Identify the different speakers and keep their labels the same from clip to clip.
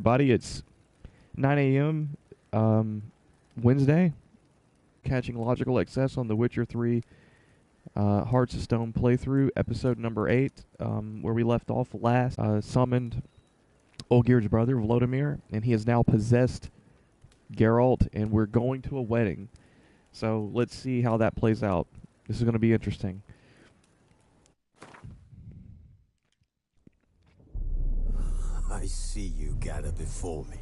Speaker 1: Buddy, it's 9 a.m. Wednesday. Catching Logical Excess on the Witcher 3 Hearts of Stone playthrough, episode number 8, where we left off last. Summoned Olgir's brother, Vladimir, and he has now possessed Geralt, and we're going to a wedding. So let's see how that plays out. This is going to be interesting.
Speaker 2: I see you gather before me.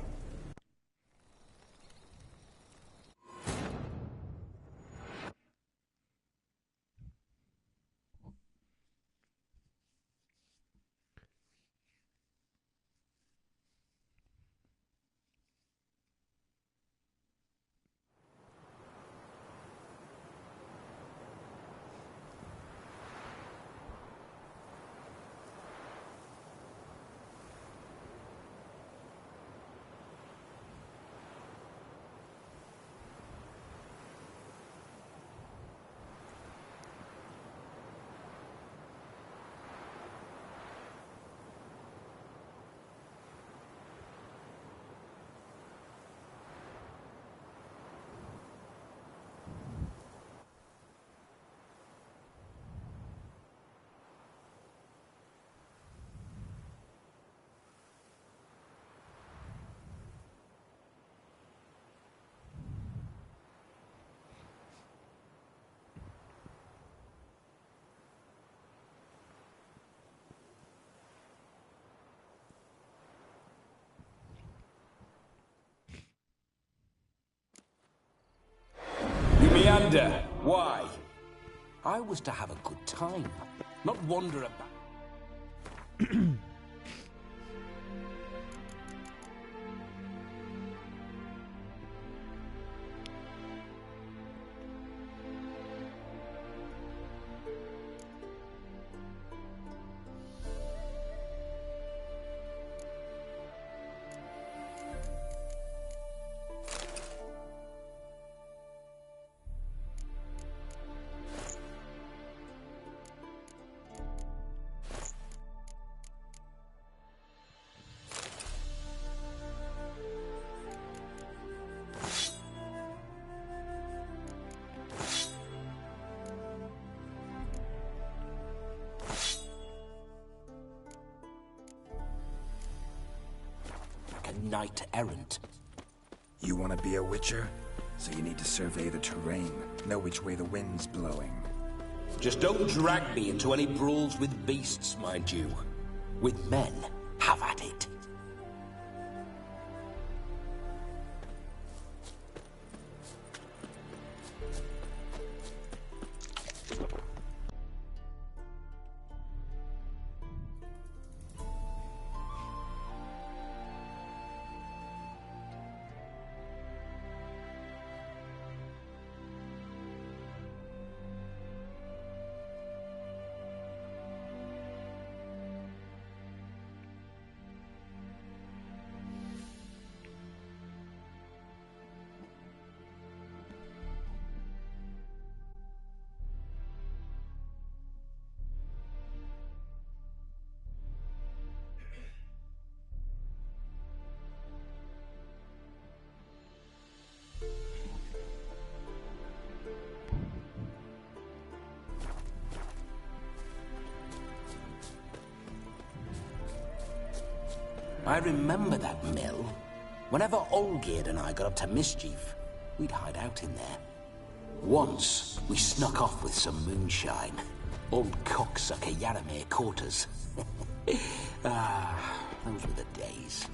Speaker 3: You meander. Why? I was to have a good time, not wander about. Knight errant.
Speaker 4: You want to be a witcher? So you need to survey the terrain, know which way the wind's blowing.
Speaker 3: Just don't drag me into any brawls with beasts, mind you. With men, have at it. I remember that mill. Whenever Olgerd and I got up to mischief, we'd hide out in there. Once, we snuck off with some moonshine. Old cocksucker Yaramir caught us. Those were the days.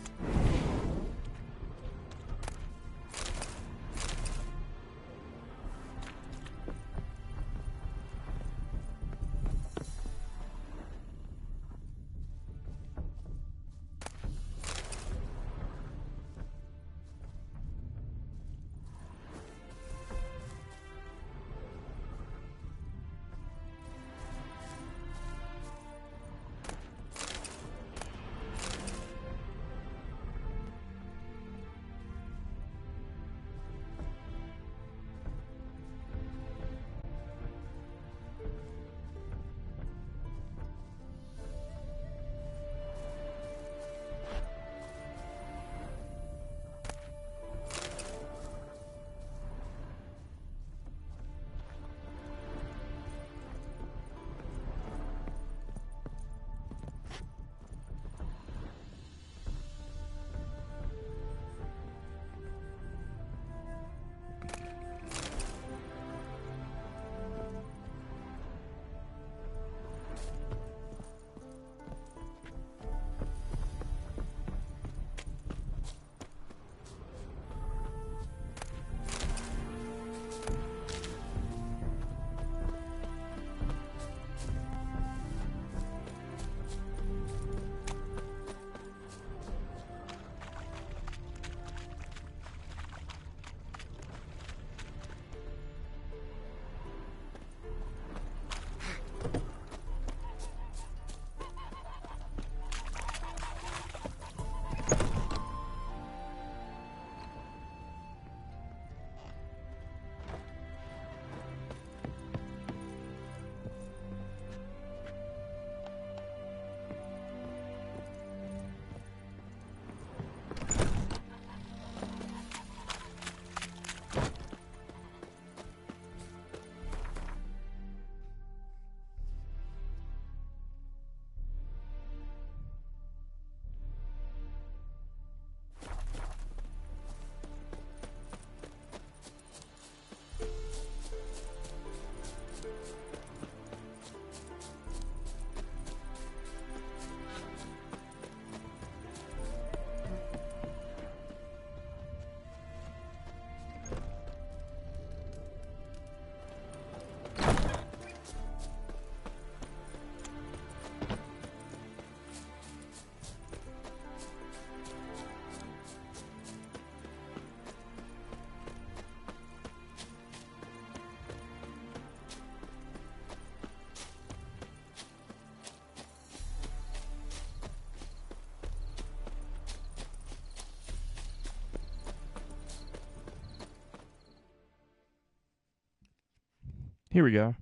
Speaker 1: Here we go.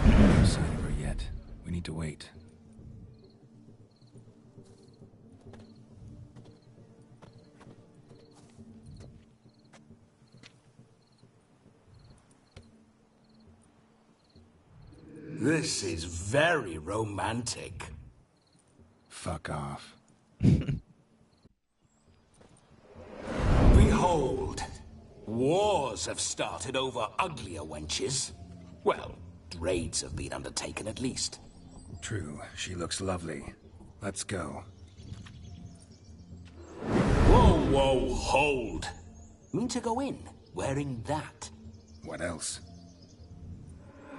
Speaker 4: No sign of her yet. We need to wait.
Speaker 3: This is very romantic.
Speaker 4: Fuck off.
Speaker 3: Behold, wars have started over uglier wenches. Well, raids have been undertaken at least.
Speaker 4: True, she looks lovely. Let's go.
Speaker 3: Whoa, hold. Mean to go in, wearing that?
Speaker 4: What else?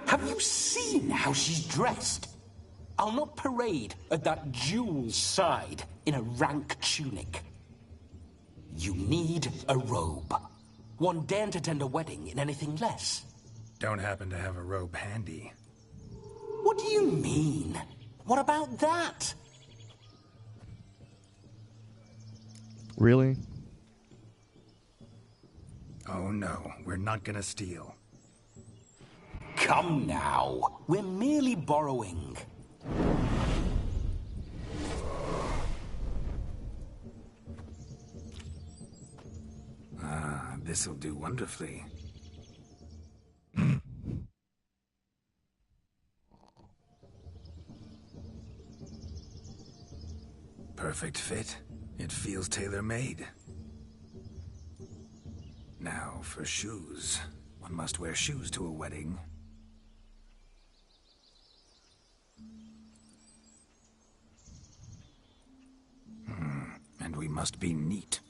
Speaker 3: Have you seen how she's dressed? I'll not parade at that jewel's side in a rank tunic. You need a robe. One daren't attend a wedding in anything less.
Speaker 4: Don't happen to have a robe handy.
Speaker 3: What do you mean? What about that?
Speaker 1: Really?
Speaker 4: Oh no, we're not gonna steal.
Speaker 3: Come now. We're merely borrowing.
Speaker 4: Ah, this'll do wonderfully. Perfect fit. It feels tailor-made. Now for shoes. One must wear shoes to a wedding. And we must be neat.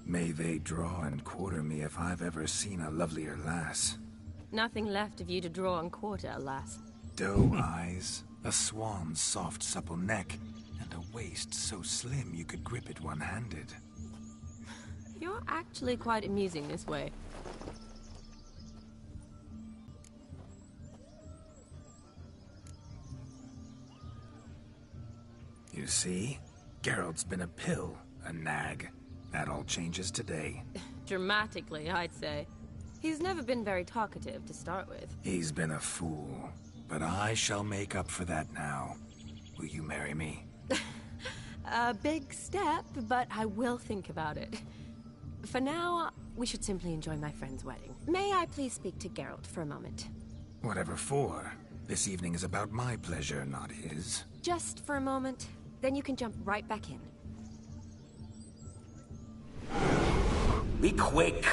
Speaker 4: May they draw and quarter me if I've ever seen a lovelier lass.
Speaker 5: Nothing left of you to draw and quarter, alas.
Speaker 4: Doe eyes, a swan's soft supple neck, and a waist so slim you could grip it one-handed.
Speaker 5: You're actually quite amusing this way.
Speaker 4: You see? Geralt's been a pill, a nag. That all changes today.
Speaker 5: Dramatically, I'd say. He's never been very talkative to start with.
Speaker 4: He's been a fool, but I shall make up for that now. Will you marry me?
Speaker 5: A big step, but I will think about it. For now, we should simply enjoy my friend's wedding. May I please speak to Geralt for a moment?
Speaker 4: Whatever for. This evening is about my pleasure, not his.
Speaker 5: Just for a moment, then you can jump right back in.
Speaker 3: Be quick.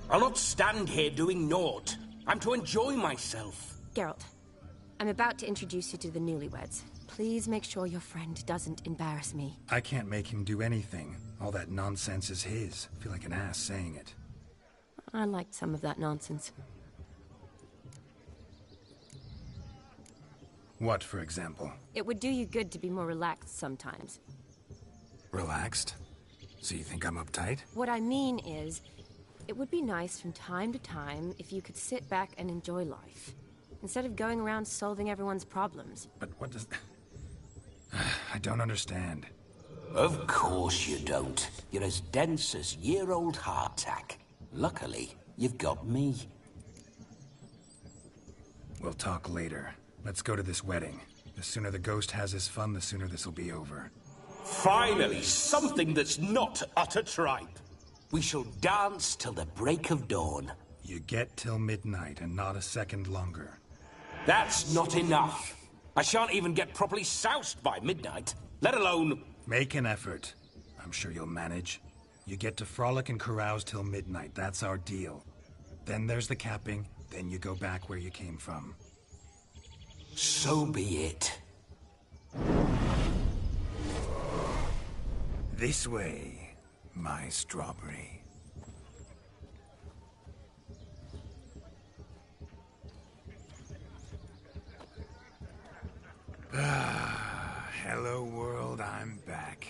Speaker 3: I'll not stand here doing naught. I'm to enjoy myself.
Speaker 5: Geralt, I'm about to introduce you to the newlyweds. Please make sure your friend doesn't embarrass me.
Speaker 4: I can't make him do anything. All that nonsense is his. I feel like an ass saying it.
Speaker 5: I liked some of that nonsense.
Speaker 4: What, for example?
Speaker 5: It would do you good to be more relaxed sometimes.
Speaker 4: Relaxed? So you think I'm uptight?
Speaker 5: What I mean is, it would be nice from time to time if you could sit back and enjoy life, instead of going around solving everyone's problems.
Speaker 4: But what does... I don't understand.
Speaker 3: Of course you don't. You're as dense as year-old hardtack. Luckily, you've got me.
Speaker 4: We'll talk later. Let's go to this wedding. The sooner the ghost has his fun, the sooner this'll be over.
Speaker 3: Finally, something that's not utter tripe. We shall dance till the break of dawn.
Speaker 4: You get till midnight and not a second longer.
Speaker 3: That's not enough. I shan't even get properly soused by midnight, let alone...
Speaker 4: Make an effort. I'm sure you'll manage. You get to frolic and carouse till midnight. That's our deal. Then there's the capping. Then you go back where you came from.
Speaker 3: So be it.
Speaker 4: This way, my strawberry. Ah, hello world, I'm back.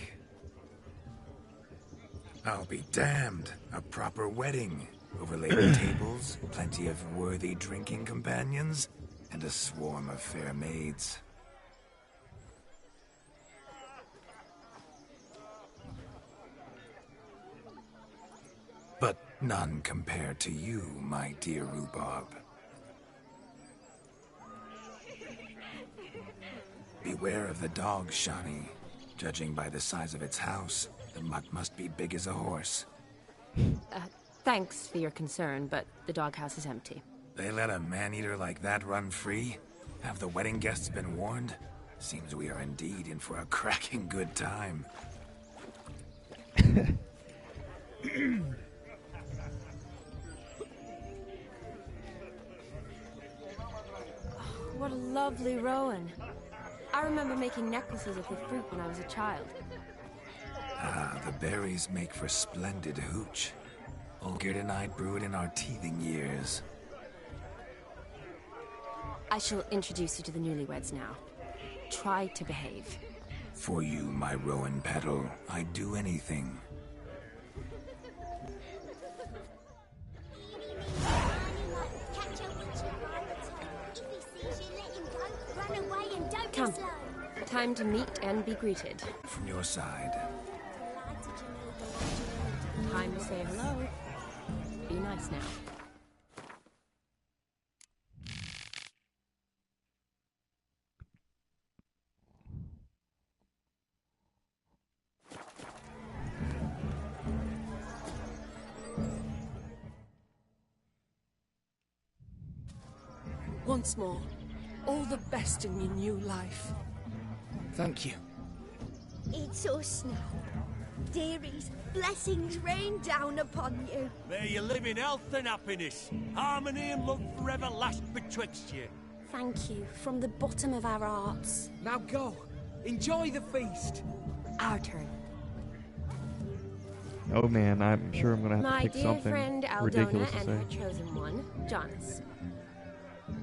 Speaker 4: I'll be damned. A proper wedding. Overlaid tables, plenty of worthy drinking companions, and a swarm of fair maids. But none compared to you, my dear Rhubarb. Beware of the dog, Shani. Judging by the size of its house, the mutt must be big as a horse.
Speaker 5: Thanks for your concern, but the doghouse is empty.
Speaker 4: They let a man-eater like that run free? Have the wedding guests been warned? Seems we are indeed in for a cracking good time.
Speaker 5: What a lovely rowan. I remember making necklaces of the fruit when I was a child.
Speaker 4: Ah, the berries make for splendid hooch. Olgierd and I brewed in our teething years.
Speaker 5: I shall introduce you to the newlyweds now. Try to behave.
Speaker 4: For you, my rowan petal, I'd do anything.
Speaker 5: Come. Time to meet and be greeted.
Speaker 4: From your side.
Speaker 5: Time to say hello. Be nice now.
Speaker 6: Once more, all the best in your new life.
Speaker 4: Thank you.
Speaker 7: It's us now. Dearies, blessings rain down upon you.
Speaker 8: May you live in health and happiness. Harmony and love forever last betwixt you.
Speaker 7: Thank you from the bottom of our hearts.
Speaker 6: Now go. Enjoy the feast.
Speaker 5: Our turn.
Speaker 1: Oh man, I'm sure I'm gonna have
Speaker 5: My
Speaker 1: to pick
Speaker 5: dear
Speaker 1: something
Speaker 5: friend Aldona
Speaker 1: ridiculous to
Speaker 5: and
Speaker 1: say.
Speaker 5: her chosen one, Jonas.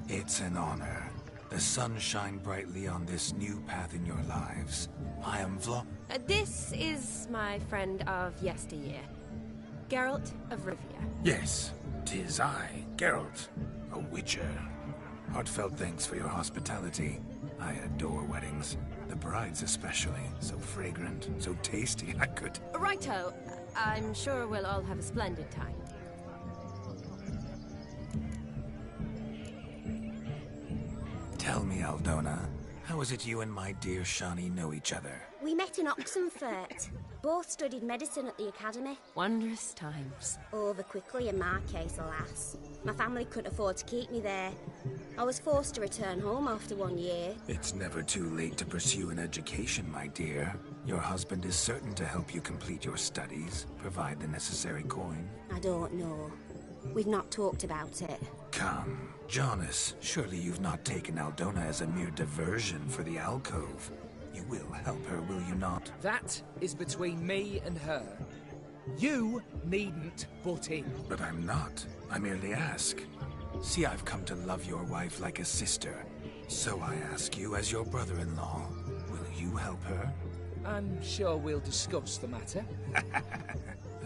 Speaker 4: It's an honor. The sun shine brightly on this new path in your lives. I am
Speaker 5: This is my friend of yesteryear, Geralt of Rivia.
Speaker 4: Yes, 'tis I, Geralt, a witcher. Heartfelt thanks for your hospitality. I adore weddings. The brides especially. So fragrant, so tasty, I could...
Speaker 5: Righto. I'm sure we'll all have a splendid time.
Speaker 4: Tell me, Aldona, how is it you and my dear Shani know each other?
Speaker 7: We met in Oxenfurt. Both studied medicine at the academy.
Speaker 5: Wondrous times.
Speaker 7: Over quickly in my case, alas. My family couldn't afford to keep me there. I was forced to return home after 1 year.
Speaker 4: It's never too late to pursue an education, my dear. Your husband is certain to help you complete your studies, provide the necessary coin.
Speaker 7: I don't know. We've not talked about it.
Speaker 4: Come, Jonas, surely you've not taken Aldona as a mere diversion for the alcove. You will help her, will you not?
Speaker 6: That is between me and her. You needn't butt in.
Speaker 4: But I'm not. I merely ask. See, I've come to love your wife like a sister. So I ask you as your brother-in-law, will you help her?
Speaker 6: I'm sure we'll discuss the matter.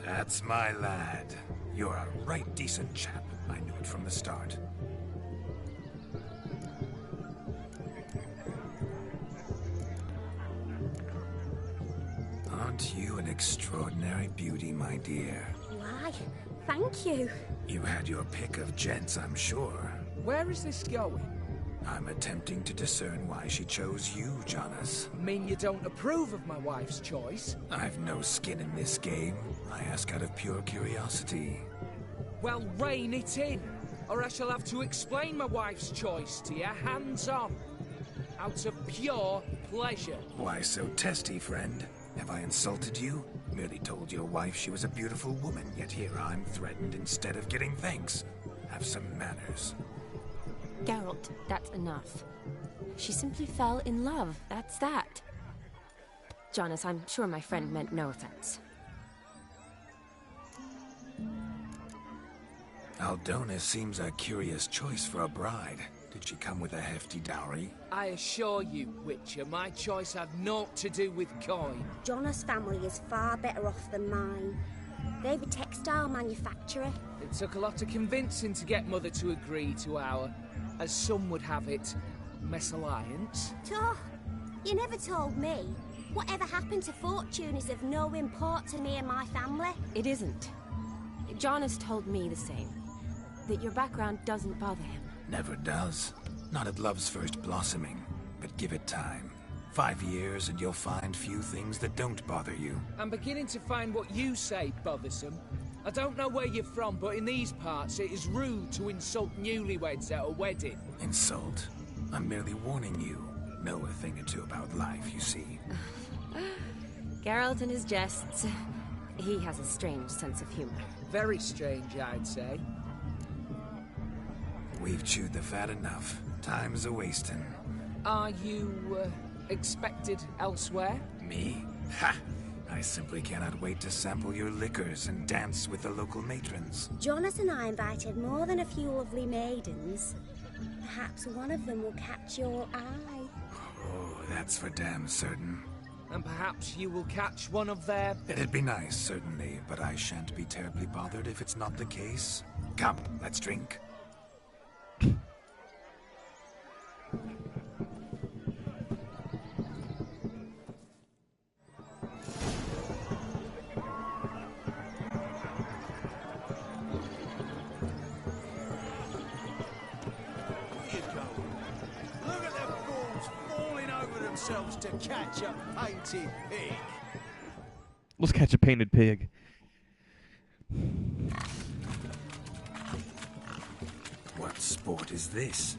Speaker 4: That's my lad. You're a right decent chap. I knew it from the start. Aren't you an extraordinary beauty, my dear?
Speaker 7: Why? Thank you.
Speaker 4: You had your pick of gents, I'm sure.
Speaker 6: Where is this going?
Speaker 4: I'm attempting to discern why she chose you, Jonas.
Speaker 6: Mean you don't approve of my wife's choice?
Speaker 4: I've no skin in this game. I ask out of pure curiosity.
Speaker 6: Well, rein it in, or I shall have to explain my wife's choice to you hands-on. Out of pure pleasure.
Speaker 4: Why so testy, friend? Have I insulted you? Merely told your wife she was a beautiful woman, yet here I'm threatened instead of getting thanks. Have some manners.
Speaker 5: Geralt, that's enough. She simply fell in love, that's that. Jonas, I'm sure my friend meant no offense.
Speaker 4: Aldona seems a curious choice for a bride. Did she come with a hefty dowry?
Speaker 6: I assure you, Witcher, my choice had naught to do with coin.
Speaker 7: Jonas' family is far better off than mine. They're a textile manufacturer.
Speaker 6: It took a lot of convincing to get Mother to agree to our, as some would have it, mesalliance.
Speaker 7: Toh, you never told me. Whatever happened to fortune is of no import to me and my family.
Speaker 5: It isn't. John has told me the same. That your background doesn't bother him.
Speaker 4: Never does. Not at love's first blossoming. But give it time. 5 years and you'll find few things that don't bother you.
Speaker 6: I'm beginning to find what you say bothersome. I don't know where you're from, but in these parts it is rude to insult newlyweds at a wedding.
Speaker 4: Insult? I'm merely warning you. Know a thing or two about life, you see.
Speaker 5: Geralt and his jests. He has a strange sense of humor.
Speaker 6: Very strange, I'd say.
Speaker 4: We've chewed the fat enough. Time's a-wasting.
Speaker 6: Are you, expected elsewhere?
Speaker 4: Me? Ha! I simply cannot wait to sample your liquors and dance with the local matrons.
Speaker 7: Jonas and I invited more than a few lovely maidens. Perhaps one of them will catch your eye.
Speaker 4: Oh, that's for damn certain.
Speaker 6: And perhaps you will catch one of their...
Speaker 4: It'd be nice, certainly, but I shan't be terribly bothered if it's not the case. Come, let's drink.
Speaker 8: To catch a painted pig.
Speaker 1: Let's catch a painted pig.
Speaker 4: What sport is this?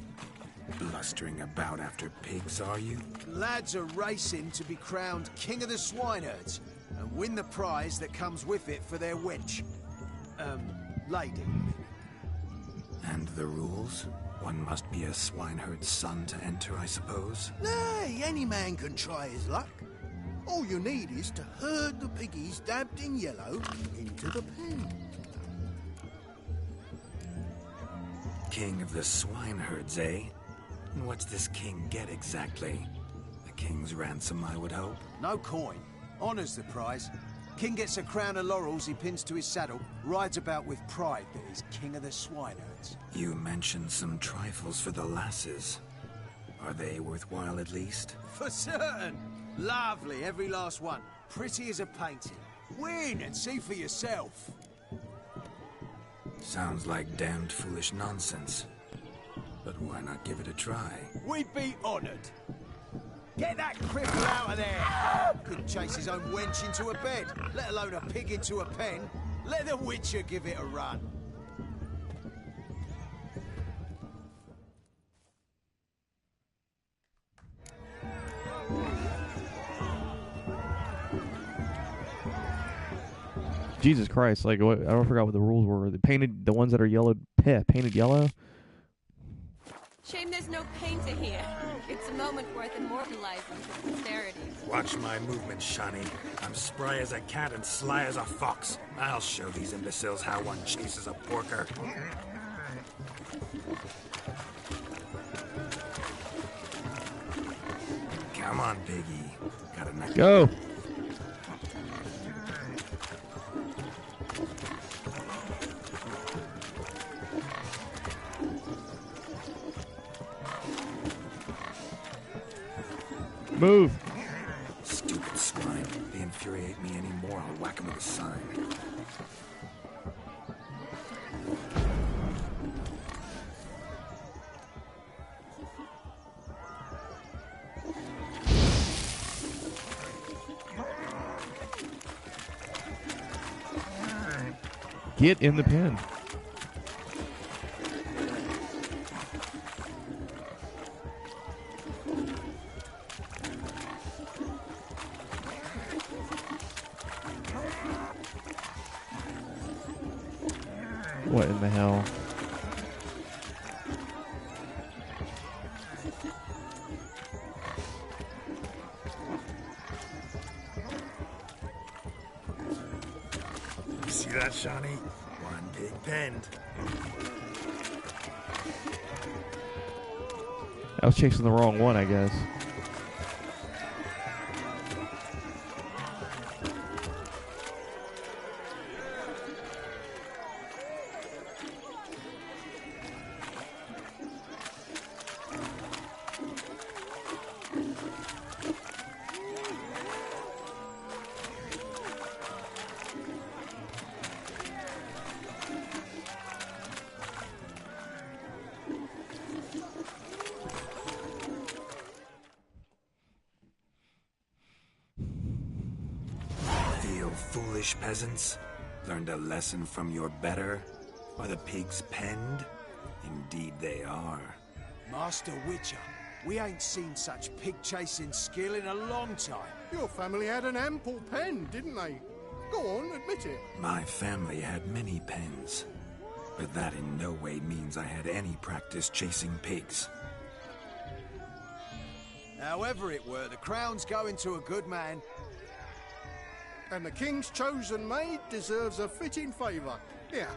Speaker 4: Blustering about after pigs, are you?
Speaker 8: Lads are racing to be crowned King of the Swineherds and win the prize that comes with it for their wench. Lady.
Speaker 4: And the rules? One must be a swineherd's son to enter, I suppose?
Speaker 8: Nay, any man can try his luck. All you need is to herd the piggies dabbed in yellow into the pen.
Speaker 4: King of the swineherds, eh? And what's this king get exactly? The king's ransom, I would hope.
Speaker 8: No coin. Honours the prize. King gets a crown of laurels he pins to his saddle, rides about with pride that he's king of the swineherds.
Speaker 4: You mentioned some trifles for the lasses. Are they worthwhile at least?
Speaker 8: For certain! Lovely, every last one. Pretty as a painting. Win and see for yourself.
Speaker 4: Sounds like damned foolish nonsense. But why not give it a try?
Speaker 8: We'd be honoured. Get that cripple out of there! Couldn't chase his own wench into a bed, let alone a pig into a pen. Let the Witcher give it a run.
Speaker 1: Jesus Christ! Like, what, I don't forgot what the rules were. The painted, the ones that are yellow, painted yellow.
Speaker 5: Shame there's no painter here. It's a moment worth immortalizing for posterity.
Speaker 4: Watch my movements, Shani. I'm spry as a cat and sly as a fox. I'll show these imbeciles how one chases a porker. Come on, piggy. Got a knife.
Speaker 1: Go. Move.
Speaker 4: Stupid swine. They infuriate me anymore. I'll whack him with a sign.
Speaker 1: Get in the pen. What in the hell?
Speaker 4: You see that, Shani? One big penned.
Speaker 1: I was chasing the wrong one, I guess.
Speaker 4: So foolish, peasants? Learned a lesson from your better? Are the pigs penned? Indeed they are.
Speaker 8: Master Witcher, we ain't seen such pig-chasing skill in a long time.
Speaker 9: Your family had an ample pen, didn't they? Go on, admit it.
Speaker 4: My family had many pens, but that in no way means I had any practice chasing pigs.
Speaker 8: However it were, the crown's going to a good man.
Speaker 9: And the king's chosen maid deserves a fitting favour. Here.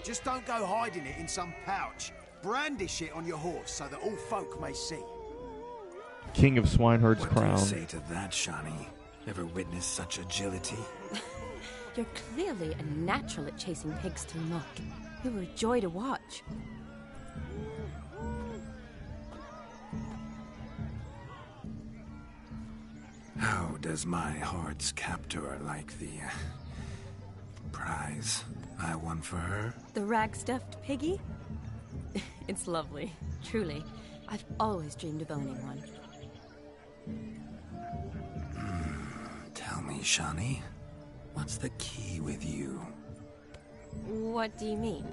Speaker 8: Just don't go hiding it in some pouch. Brandish it on your horse so that all folk may see.
Speaker 1: King of Swineherd's
Speaker 4: What
Speaker 1: crown.
Speaker 4: do you say to that, Shani? Ever witnessed such agility?
Speaker 5: You're clearly a natural at chasing pigs through muck. You were a joy to watch.
Speaker 4: How does my heart's captor like the prize I won for her?
Speaker 5: The rag-stuffed piggy? It's lovely, truly. I've always dreamed of owning one.
Speaker 4: Tell me, Shani, what's the key with you?
Speaker 5: What do you mean?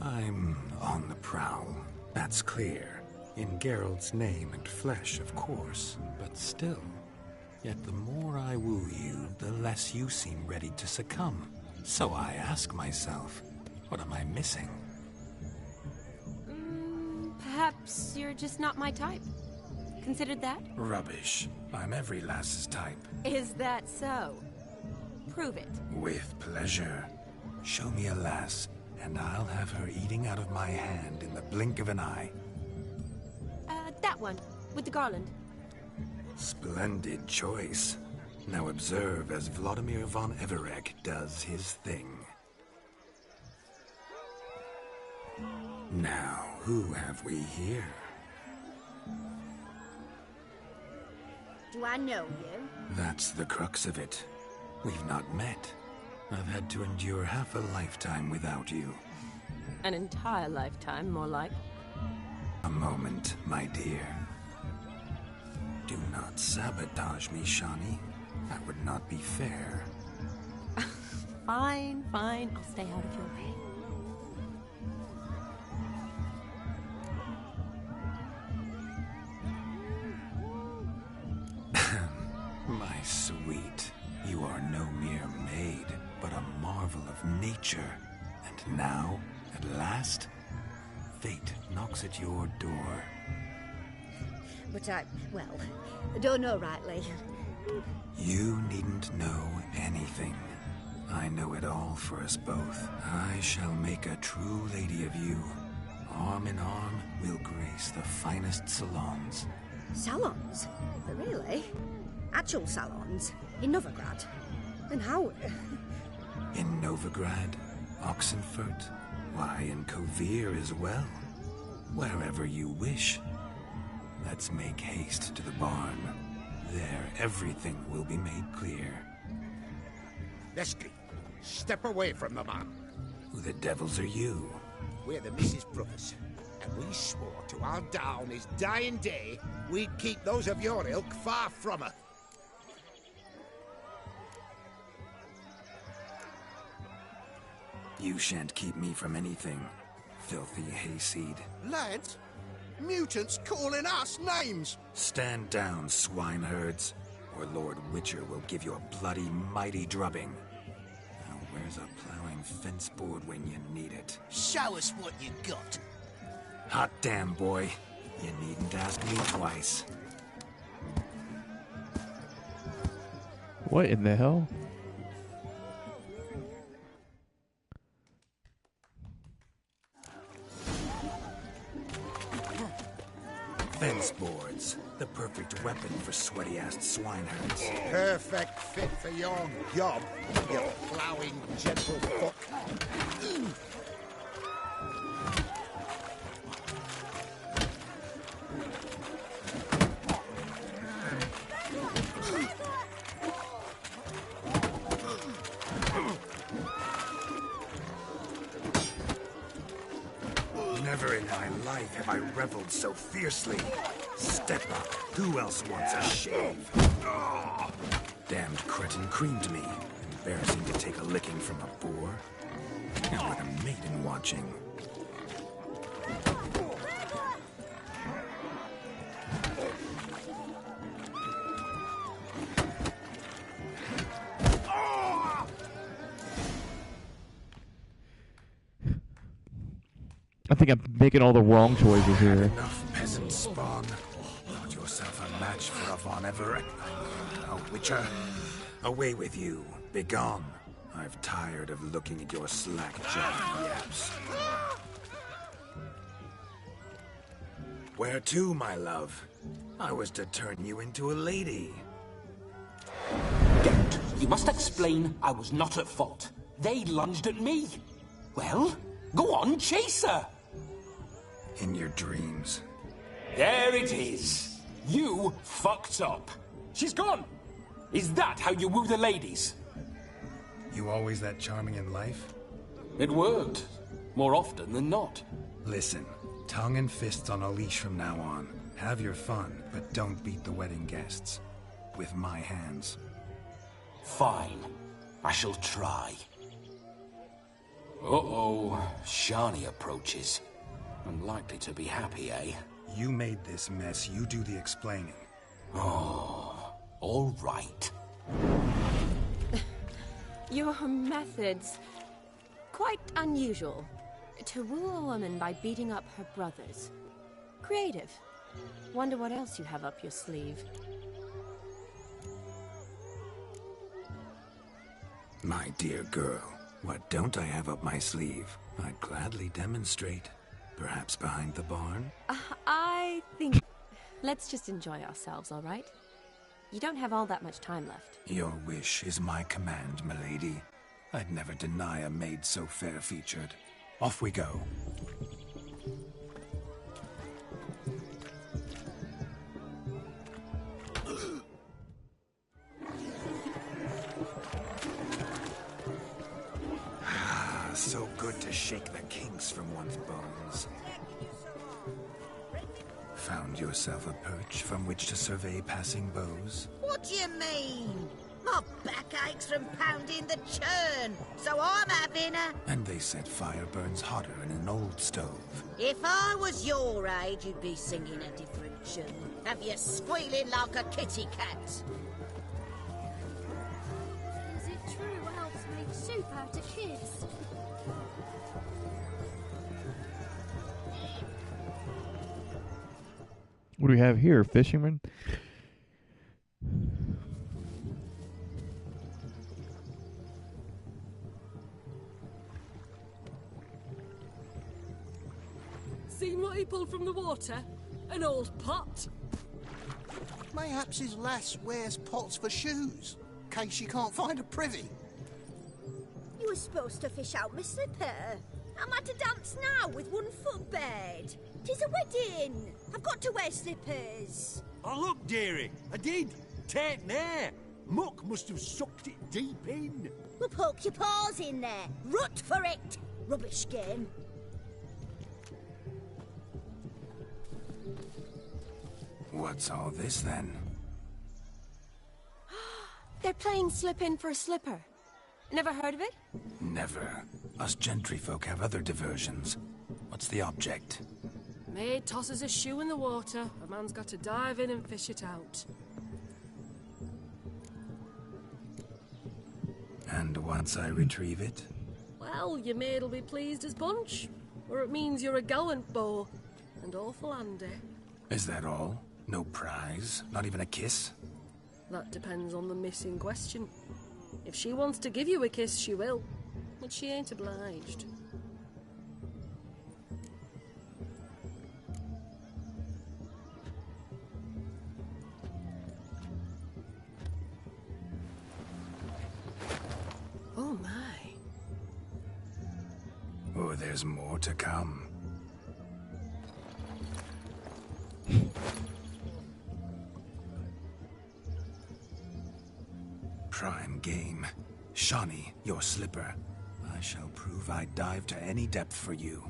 Speaker 4: I'm on the prowl, that's clear. In Geralt's name and flesh, of course, but still. Yet the more I woo you, the less you seem ready to succumb. So I ask myself, what am I missing?
Speaker 5: Perhaps you're just not my type. Considered that?
Speaker 4: Rubbish. I'm every lass's type.
Speaker 5: Is that so? Prove it.
Speaker 4: With pleasure. Show me a lass, and I'll have her eating out of my hand in the blink of an eye.
Speaker 5: That one, with the garland.
Speaker 4: Splendid choice. Now observe as Vladimir von Everec does his thing. Now, who have we here?
Speaker 7: Do I know you?
Speaker 4: That's the crux of it. We've not met. I've had to endure half a lifetime without you.
Speaker 5: An entire lifetime, more like.
Speaker 4: A moment, my dear. Do not sabotage me, Shani. That would not be fair.
Speaker 5: Fine, fine. I'll stay out of your way.
Speaker 4: My sweet, you are no mere maid, but a marvel of nature. And now, at last, fate knocks at your door.
Speaker 7: But I don't know rightly.
Speaker 4: You needn't know anything. I know it all for us both. I shall make a true lady of you. Arm in arm, we'll grace the finest salons.
Speaker 7: Salons? Really? Actual salons? In Novigrad? And how?
Speaker 4: In Novigrad, Oxenfurt, why, in Kovir as well. Wherever you wish. Let's make haste to the barn. There, everything will be made clear.
Speaker 10: Lesky, step away from the man.
Speaker 4: Who the devils are you?
Speaker 10: We're the Mrs. Brothers, and we swore to our down his dying day we'd keep those of your ilk far from her.
Speaker 4: You shan't keep me from anything, filthy hayseed.
Speaker 9: Lads, mutants calling us names.
Speaker 4: Stand down, swineherds, or Lord Witcher will give you a bloody mighty drubbing. Now where's a plowing fence board when you need it?
Speaker 8: Show us what you got.
Speaker 4: Hot damn, boy. You needn't ask me twice.
Speaker 1: What in the hell?
Speaker 4: Fence boards. The perfect weapon for sweaty-assed swineherds.
Speaker 10: Perfect fit for your job, you plowing gentlefolk.
Speaker 4: Never in my life have I reveled fight so fiercely. Step up. Who else wants a shave? Oh, damned cretin creamed me. Embarrassing to take a licking from a boor. And with a maiden watching.
Speaker 1: I think I'm making all the wrong choices here.
Speaker 4: Enough, peasant spawn. Got yourself a match for a Von Everett. A witcher. Away with you. Begone. I've tired of looking at your slack-jawed yaps. Where to, my love? I was to turn you into a lady.
Speaker 3: Geralt, you must explain I was not at fault. They lunged at me. Well, go on, chase her.
Speaker 4: In your dreams.
Speaker 3: There it is. You fucked up. She's gone. Is that how you woo the ladies?
Speaker 4: You always that charming in life?
Speaker 3: It worked. More often than not.
Speaker 4: Listen, tongue and fists on a leash from now on. Have your fun, but don't beat the wedding guests. With my hands.
Speaker 3: Fine. I shall try. Uh-oh. Shani approaches. Unlikely to be happy, eh?
Speaker 4: You made this mess. You do the explaining.
Speaker 3: Oh, all right.
Speaker 5: Your methods... quite unusual. To woo a woman by beating up her brothers. Creative. Wonder what else you have up your sleeve.
Speaker 4: My dear girl, what don't I have up my sleeve? I'd gladly demonstrate. Perhaps behind the barn?
Speaker 5: I think... let's just enjoy ourselves, all right? You don't have all that much time left.
Speaker 4: Your wish is my command, milady. I'd never deny a maid so fair-featured. Off we go. So good to shake the kinks from one's bones. Found yourself a perch from which to survey passing beaux?
Speaker 11: What do you mean? My back aches from pounding the churn, so I'm having a...
Speaker 4: And they said fire burns hotter in an old stove.
Speaker 11: If I was your age, you'd be singing a different tune. Have you squealing like a kitty cat?
Speaker 12: Is it true elves make soup out of kids?
Speaker 1: What do we have here? Fisherman?
Speaker 13: Seen what he pulled from the water? An old pot?
Speaker 9: Mayhaps his lass wears pots for shoes, in case she can't find a privy.
Speaker 7: You were supposed to fish out my slipper. I'm at a dance now with one foot bed. 'Tis a wedding. I've got to wear slippers.
Speaker 8: Oh, look, dearie. I did. Take there. Muck must have sucked it deep in.
Speaker 7: Well, poke your paws in there. Rut for it. Rubbish game.
Speaker 4: What's all this, then?
Speaker 5: They're playing slip in for a slipper. Never heard of it?
Speaker 4: Never. Us gentry folk have other diversions. What's the object?
Speaker 13: Maid tosses a shoe in the water. A man's got to dive in and fish it out.
Speaker 4: And once I retrieve it?
Speaker 13: Well, your maid'll be pleased as punch. Or it means you're a gallant beau. And awful handy.
Speaker 4: Is that all? No prize? Not even a kiss?
Speaker 13: That depends on the miss in question. If she wants to give you a kiss, she will. But she ain't obliged. Oh my.
Speaker 4: Oh, there's more to come. Prime game. Shani, your slipper. I shall prove I'd dive to any depth for you.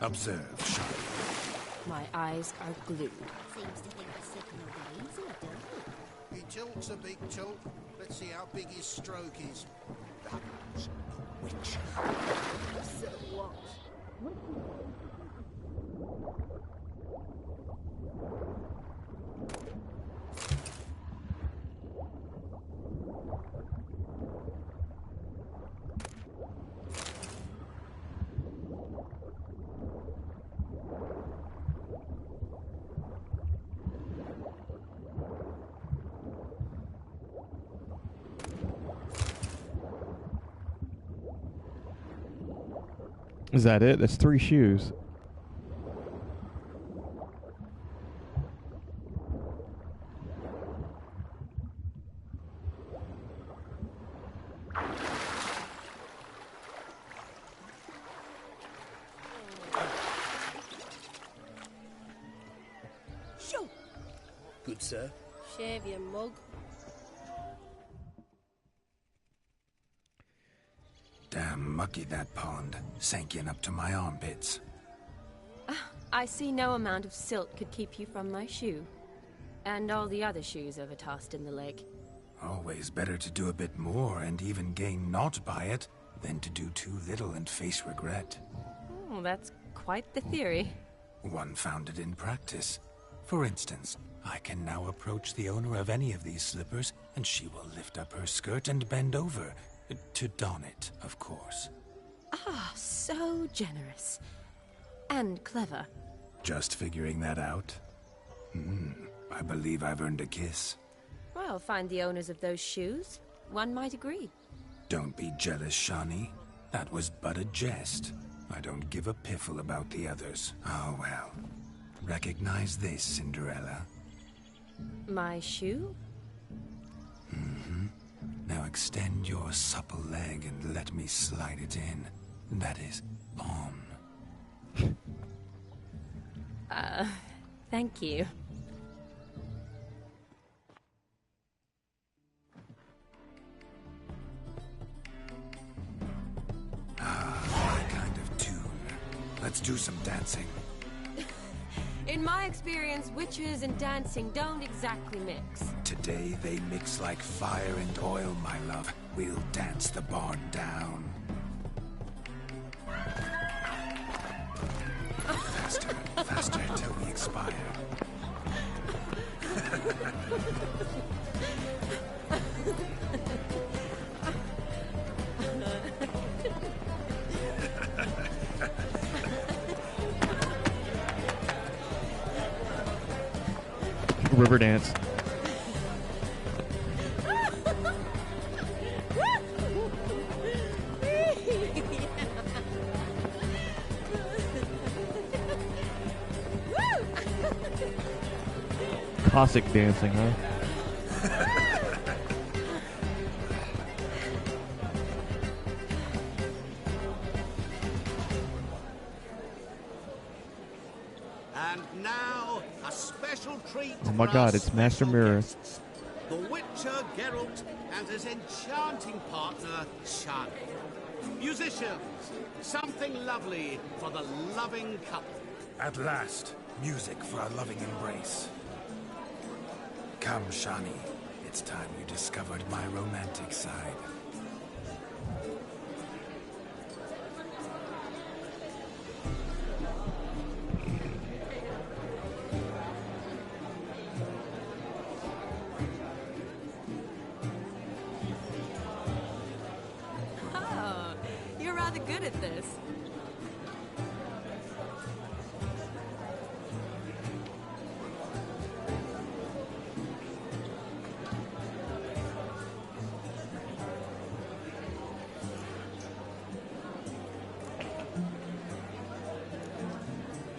Speaker 4: Observe, Shani.
Speaker 5: My eyes are glued.
Speaker 7: Seems to think the signal believes in it, don't
Speaker 9: He tilt's a big tilt. Let's see how big his stroke is.
Speaker 10: That's witch.
Speaker 13: So what?
Speaker 1: Is that it? That's 3 shoes.
Speaker 13: Shoo!
Speaker 14: Good, sir.
Speaker 13: Shave your mug.
Speaker 4: Damn mucky, that pond. Sank in up to my armpits.
Speaker 5: I see no amount of silt could keep you from my shoe. And all the other shoes overtossed in the lake.
Speaker 4: Always better to do a bit more and even gain naught by it than to do too little and face regret.
Speaker 5: Oh, that's quite the theory.
Speaker 4: One founded in practice. For instance, I can now approach the owner of any of these slippers, and she will lift up her skirt and bend over. To don it, of course.
Speaker 5: Ah, so generous. And clever.
Speaker 4: Just figuring that out? I believe I've earned a kiss.
Speaker 5: Well, find the owners of those shoes. One might agree.
Speaker 4: Don't be jealous, Shani. That was but a jest. I don't give a piffle about the others. Oh well. Recognize this, Cinderella.
Speaker 5: My shoe?
Speaker 4: Now extend your supple leg and let me slide it in. That is, on.
Speaker 5: Thank you.
Speaker 4: My kind of tune. Let's do some dancing.
Speaker 5: In my experience, witches and dancing don't exactly mix.
Speaker 4: Today they mix like fire and oil, my love. We'll dance the barn down. Faster, faster till we expire.
Speaker 1: River dance. Cossack dancing, huh?
Speaker 10: And now, a special treat.
Speaker 1: Oh my
Speaker 10: for
Speaker 1: God,
Speaker 10: our
Speaker 1: it's Master
Speaker 10: special
Speaker 1: Mirror.
Speaker 10: guests, The Witcher Geralt and his enchanting partner, Shani. Musicians, something lovely for the loving couple.
Speaker 4: At last, music for a loving embrace. Come, Shani. It's time you discovered my romantic side.
Speaker 5: Oh, you're rather good at this.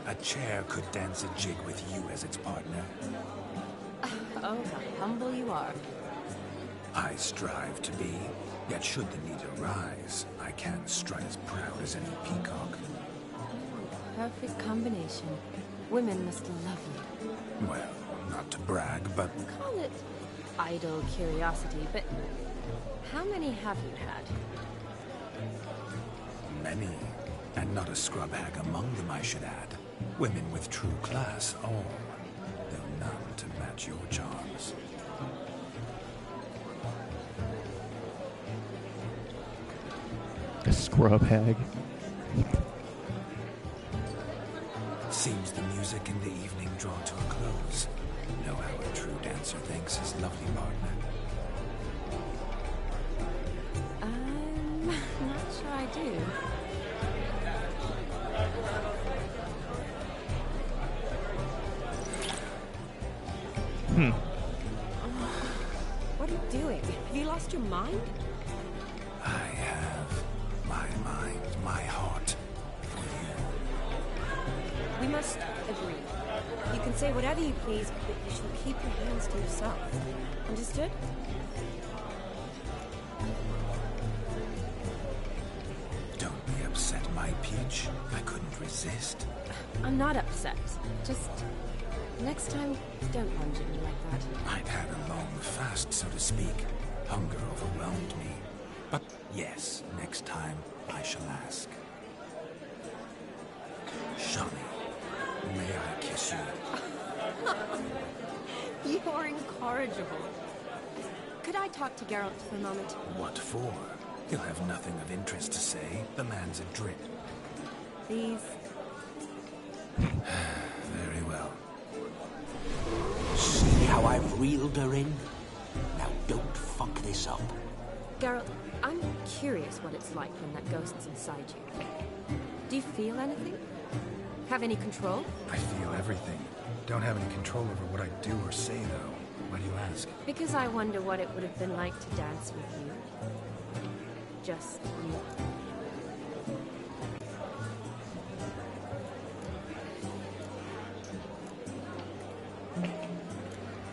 Speaker 4: A chair could dance a jig with you as its partner.
Speaker 5: Oh, how humble you are.
Speaker 4: I strive to be, yet should the need arise, I can strut as proud as any peacock.
Speaker 5: Perfect combination. Women must love you.
Speaker 4: Well, not to brag, but
Speaker 5: Call it idle curiosity, but how many have you had?
Speaker 4: many. And not a scrub hag among them, I should add. Women with true class, all. Though none to match your charms.
Speaker 1: A scrub hag.
Speaker 4: Seems the music in the evening draw to a close. Know how a true dancer thanks his lovely partner.
Speaker 5: I'm not sure I do. What are you doing? Have you lost your mind?
Speaker 4: I have my mind, my heart for you.
Speaker 5: We must agree. You can say whatever you please, but you shall keep your hands to yourself. Understood?
Speaker 4: Don't be upset, my peach. I couldn't resist.
Speaker 5: I'm not upset. Just next time, don't lunge at me like that.
Speaker 4: I'd had a long fast, so to speak. Hunger overwhelmed me. But yes, next time I shall ask. Shani, may I kiss you?
Speaker 5: You are incorrigible. Could I talk to Geralt for a moment?
Speaker 4: What for? He'll have nothing of interest to say. The man's adrift.
Speaker 5: Please.
Speaker 4: Very well.
Speaker 3: See how I've reeled her in? Now don't fuck this up.
Speaker 5: Geralt, I'm curious what it's like when that ghost's inside you. Do you feel anything? Have any control?
Speaker 4: I feel everything. Don't have any control over what I do or say, though. Why do you ask?
Speaker 5: Because I wonder what it would have been like to dance with you. Just you.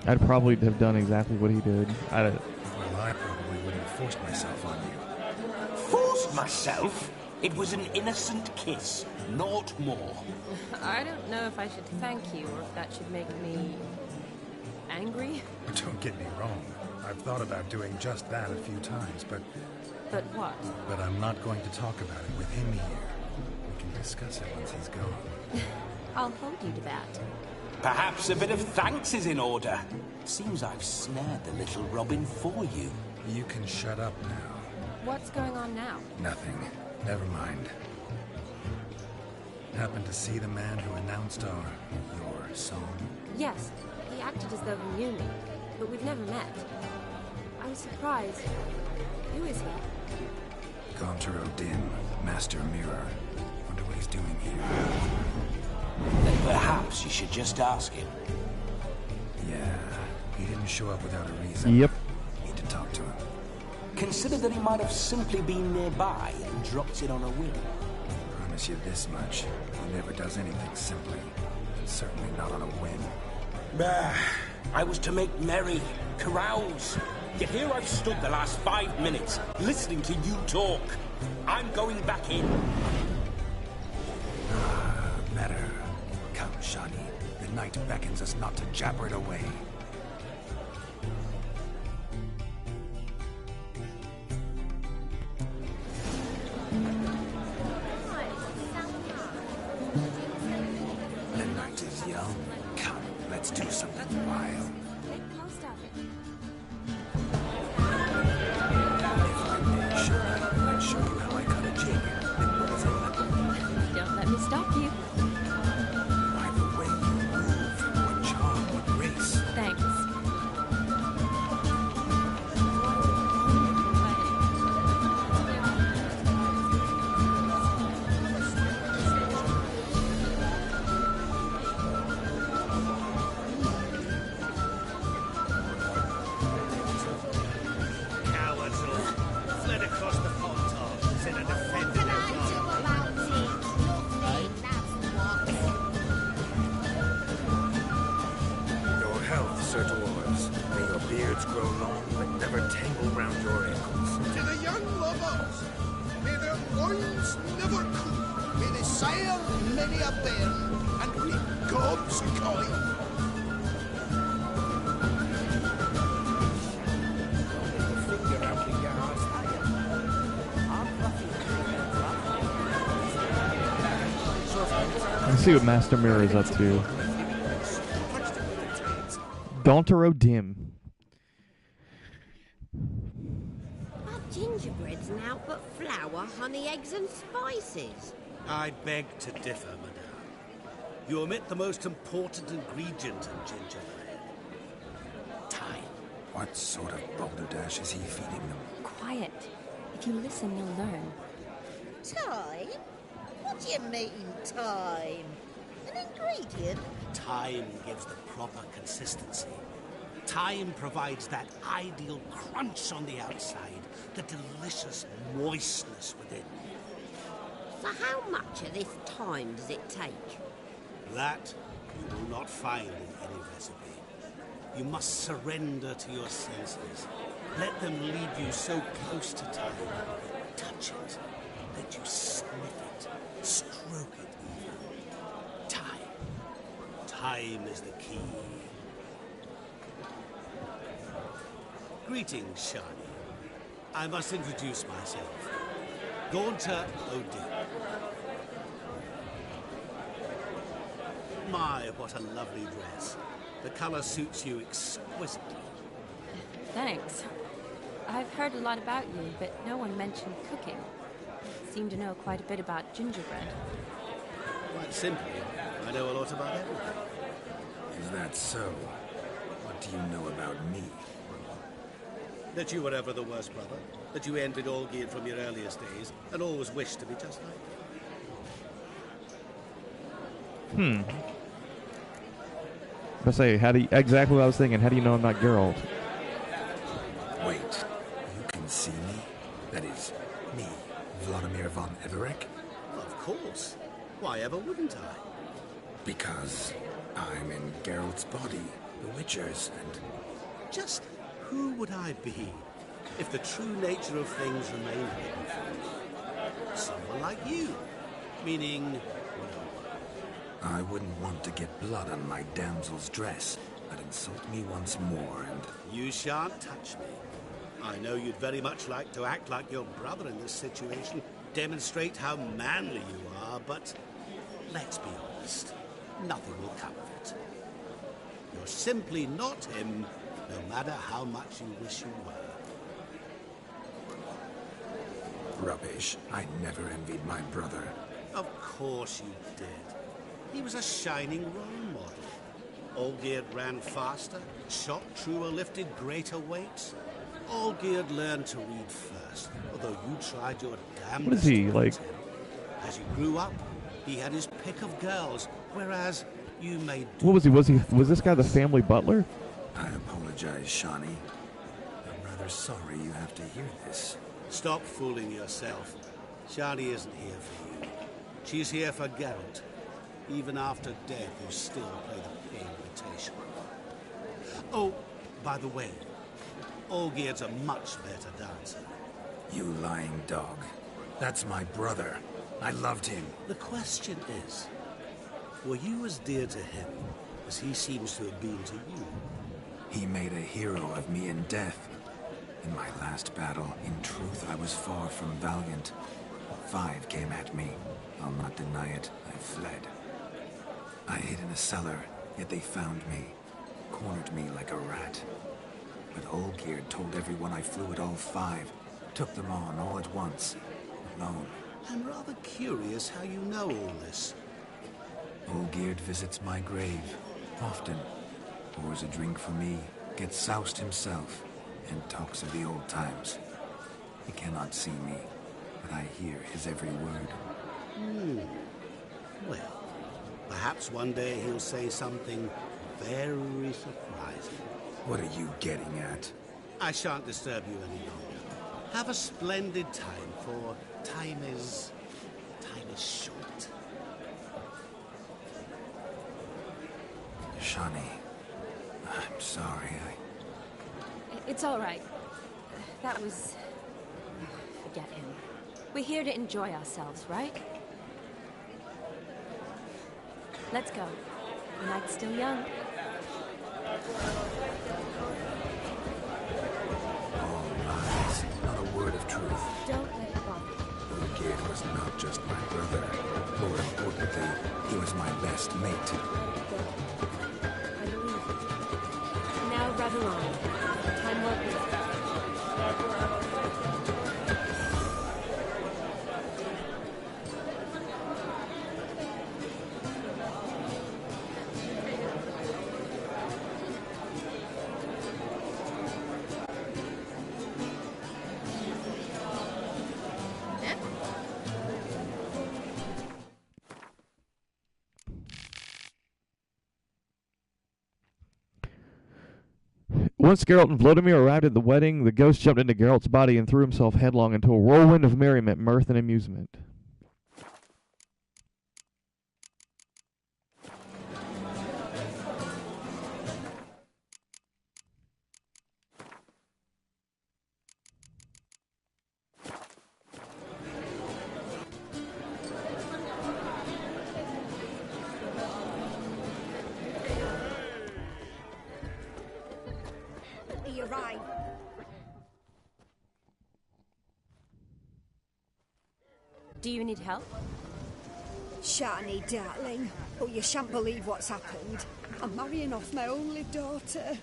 Speaker 1: I'd probably have done exactly what he did.
Speaker 4: Well, I probably wouldn't have forced myself on you.
Speaker 3: Forced myself? It was an innocent kiss, naught more.
Speaker 5: I don't know if I should thank you or if that should make me angry.
Speaker 4: Don't get me wrong. I've thought about doing just that a few times, but...
Speaker 5: But what?
Speaker 4: But I'm not going to talk about it with him here. We can discuss it once he's gone.
Speaker 5: I'll hold you to that.
Speaker 3: Perhaps a bit of thanks is in order. Seems I've snared the little Robin for you.
Speaker 4: You can shut up now.
Speaker 5: What's going on now?
Speaker 4: Nothing. Never mind. Happened to see the man who announced your song?
Speaker 5: Yes, he acted as though he knew me, but we've never met. I was surprised. Who is he?
Speaker 4: Gaunter O'Din, Master Mirror. Wonder what he's doing here.
Speaker 3: Then perhaps you should just ask him.
Speaker 4: Yeah, he didn't show up without a reason.
Speaker 1: Yep.
Speaker 4: Need to talk to him.
Speaker 3: Consider that he might have simply been nearby and dropped it on a whim.
Speaker 4: Promise you this much. He never does anything simply. And certainly not on a whim.
Speaker 3: Bah, I was to make merry, carouse. Yet here I've stood the last 5 minutes, listening to you talk. I'm going back in.
Speaker 4: Better. Come, Shani. The night beckons us not to jabber it away. The night is young. Come, let's do something wild.
Speaker 5: Make the most of it.
Speaker 4: If I may, Shani, I'll show you how I cut a jig.
Speaker 5: Don't let me stop you.
Speaker 4: By the way you move, what charm, what grace.
Speaker 5: Thanks.
Speaker 10: Cowards all. Fled across the Pontar instead of defending their
Speaker 4: Your health, Sir Dwarves. May your beards grow long, but never tangle round your ankles.
Speaker 9: To the young lovers, may their loins never cool. May they sire many a bairn and reap gobs of coin.
Speaker 1: Let's see what Master Mirror is up to. Dauntero Dim.
Speaker 14: Are gingerbreads now but flour, honey, eggs and spices?
Speaker 10: I beg to differ, madame. You omit the most important ingredient in gingerbread. Time.
Speaker 4: What sort of balderdash is he feeding them?
Speaker 5: Quiet. If you listen, you'll learn.
Speaker 11: Time? What do you mean, time? An ingredient?
Speaker 10: Time gives the proper consistency. Time provides that ideal crunch on the outside, the delicious moistness within.
Speaker 14: So how much of this time does it take?
Speaker 10: That you will not find in any recipe. You must surrender to your senses. Let them lead you so close to time. Touch it. Let you sniff it. Stroke it even. Time. Time is the key. Greetings, Shani. I must introduce myself. Gaunter O'Dill. My, what a lovely dress. The color suits you exquisitely.
Speaker 5: Thanks. I've heard a lot about you, but no one mentioned cooking. Seem to know quite a bit about gingerbread.
Speaker 10: Quite simply, I know a lot about everything.
Speaker 4: Is that so? What do you know about me?
Speaker 10: That you were ever the worst brother. That you envied Olgierd from your earliest days, and always wished to be just like him.
Speaker 1: I say, exactly what I was thinking. How do you know I'm not Geralt?
Speaker 4: Wait, you can see me? That is, me, Vladimir von Everec?
Speaker 10: Of course. Why ever wouldn't I?
Speaker 4: Because I'm in Geralt's body, the Witcher's, and...
Speaker 10: Just who would I be if the true nature of things remained hidden from me? Someone like you. Meaning...
Speaker 4: I wouldn't want to get blood on my damsel's dress, but insult me once more and...
Speaker 10: You shan't touch me. I know you'd very much like to act like your brother in this situation, demonstrate how manly you are, but let's be honest, nothing will come of it. You're simply not him, no matter how much you wish you were.
Speaker 4: Rubbish. I never envied my brother.
Speaker 10: Of course you did. He was a shining role model. Olgierd ran faster, shot truer, lifted greater weights. Olgierd learned to read first, although you tried your damnedest.
Speaker 1: What is he,
Speaker 10: to
Speaker 1: like?
Speaker 10: him. As you grew up, he had his pick of girls, whereas you made...
Speaker 1: What was he? Was this guy the family butler?
Speaker 4: I apologize, Shani. I'm rather sorry you have to hear this.
Speaker 10: Stop fooling yourself. Shani isn't here for you. She's here for Geralt. Even after death, you still play the pale imitation. Oh, by the way, Olgierd's a much better dancer.
Speaker 4: You lying dog. That's my brother. I loved him.
Speaker 10: The question is, were you as dear to him as he seems to have been to you?
Speaker 4: He made a hero of me in death. In my last battle, in truth, I was far from valiant. 5 came at me. I'll not deny it. I fled. I hid in a cellar, yet they found me. Cornered me like a rat. But Olgierd told everyone I flew at all 5. Took them on all at once. Alone.
Speaker 10: I'm rather curious how you know all this.
Speaker 4: Olgierd visits my grave. Often. Pours a drink for me. Gets soused himself. And talks of the old times. He cannot see me. But I hear his every word.
Speaker 10: Well, perhaps one day he'll say something very surprising.
Speaker 4: What are you getting at?
Speaker 10: I shan't disturb you any longer. Have a splendid time, for time is short.
Speaker 4: Shani, I'm sorry.
Speaker 5: It's all right. That was... Forget him. We're here to enjoy ourselves, right? Let's go. The night's still young.
Speaker 4: All lies, not a word of truth.
Speaker 5: Don't let it bother you.
Speaker 4: Olgierd was not just my brother. More importantly, he was my best mate.
Speaker 5: I believe it. Now, Revelon. Time well spent.
Speaker 1: Once Geralt and Vladimir arrived at the wedding, the ghost jumped into Geralt's body and threw himself headlong into a whirlwind of merriment, mirth, and amusement.
Speaker 7: He arrived.
Speaker 5: Do you need help?
Speaker 7: Shani, darling. Oh, you shan't believe what's happened. I'm marrying off my only daughter.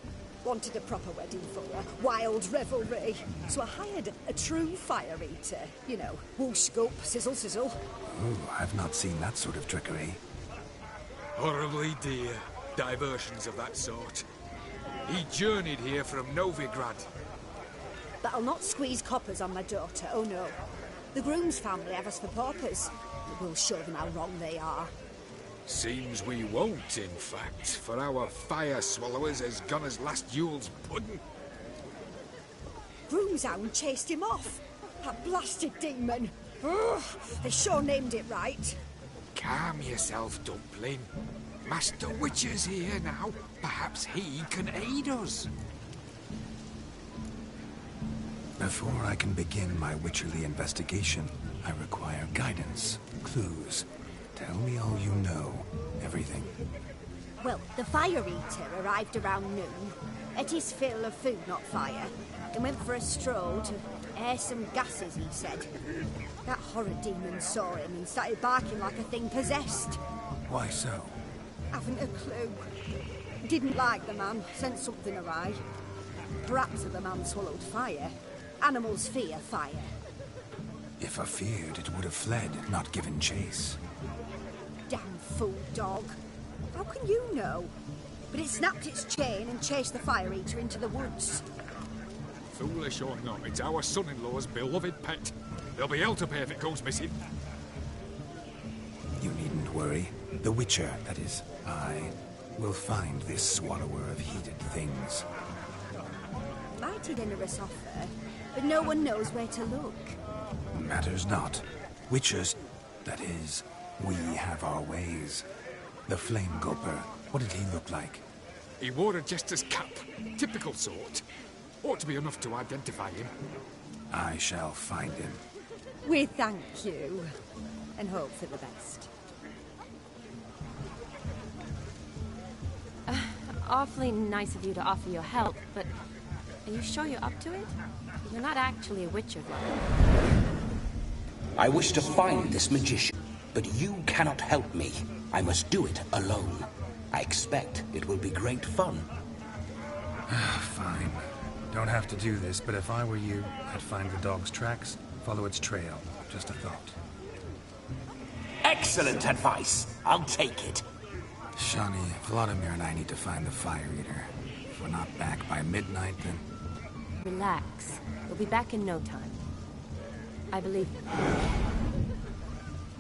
Speaker 7: Wanted a proper wedding for her. Wild revelry. So I hired a true fire eater. You know, whoosh, scoop, sizzle, sizzle.
Speaker 4: Oh, I've not seen that sort of trickery.
Speaker 6: Horribly dear diversions of that sort. He journeyed here from Novigrad.
Speaker 7: But I'll not squeeze coppers on my daughter, oh no. The groom's family have us for paupers. We'll show them how wrong they are.
Speaker 6: Seems we won't, in fact, for our fire swallowers has gone as last Yule's pudding.
Speaker 7: Groom's hound chased him off. That blasted demon. Ugh, they sure named it right.
Speaker 6: Calm yourself, Dumpling. Master Witcher's here now. Perhaps he can aid us.
Speaker 4: Before I can begin my witcherly investigation, I require guidance, clues. Tell me all you know. Everything.
Speaker 7: Well, the fire eater arrived around noon. Ate his fill of food, not fire. And went for a stroll to air some gases, he said. That horrid demon saw him and started barking like a thing possessed.
Speaker 4: Why so?
Speaker 7: Haven't a clue. Didn't like the man, sent something awry. Perhaps if the man swallowed fire. Animals fear fire.
Speaker 4: If I feared, it would have fled, not given chase.
Speaker 7: Damn fool dog. How can you know? But it snapped its chain and chased the fire eater into the woods.
Speaker 6: Foolish or not, it's our son-in-law's beloved pet. There'll be hell to pay if it goes missing.
Speaker 4: You needn't worry. The Witcher, that is, I, will find this swallower of heated things.
Speaker 7: Mighty generous offer, but no one knows where to look.
Speaker 4: Matters not. Witchers, that is, we have our ways. The Flame Gulper, what did he look like?
Speaker 6: He wore a jester's cap. Typical sort. Ought to be enough to identify him.
Speaker 4: I shall find him.
Speaker 7: We thank you, and hope for the best.
Speaker 5: Awfully nice of you to offer your help, but are you sure you're up to it? You're not actually a Witcher, Vlad.
Speaker 3: I wish to find this magician, but you cannot help me. I must do it alone. I expect it will be great fun.
Speaker 4: Fine. Don't have to do this, but if I were you, I'd find the dog's tracks, follow its trail. Just a thought.
Speaker 3: Excellent advice. I'll take it.
Speaker 4: Shani, Vladimir and I need to find the fire eater. If we're not back by midnight, then...
Speaker 5: Relax. We'll be back in no time. I believe you.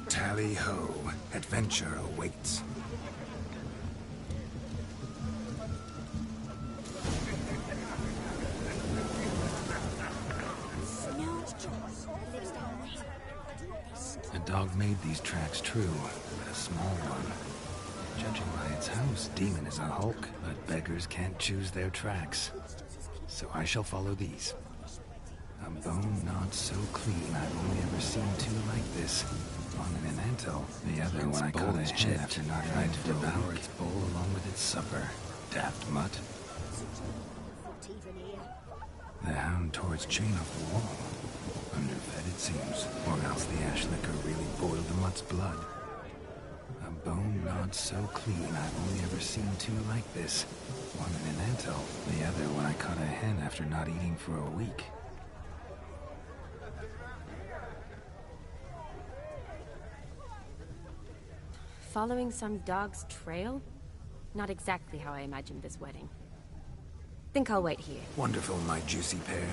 Speaker 4: Tally-ho. Adventure awaits. The dog made these tracks true, but a small one. Judging by its house, Demon is a hulk, but beggars can't choose their tracks. So I shall follow these. A bone not so clean, I've only ever seen two like this. One in an antle, the other when I caught his chip after not trying to devour its bowl along with its supper. Daft mutt. The hound tore its chain off the wall. Underfed, it seems. Or else the ash liquor really boiled the mutt's blood. A bone not so clean I've only ever seen two like this. One in an atoll, the other when I caught a hen after not eating for a week.
Speaker 5: Following some dog's trail? Not exactly how I imagined this wedding. Think I'll wait here.
Speaker 4: Wonderful, my juicy pear.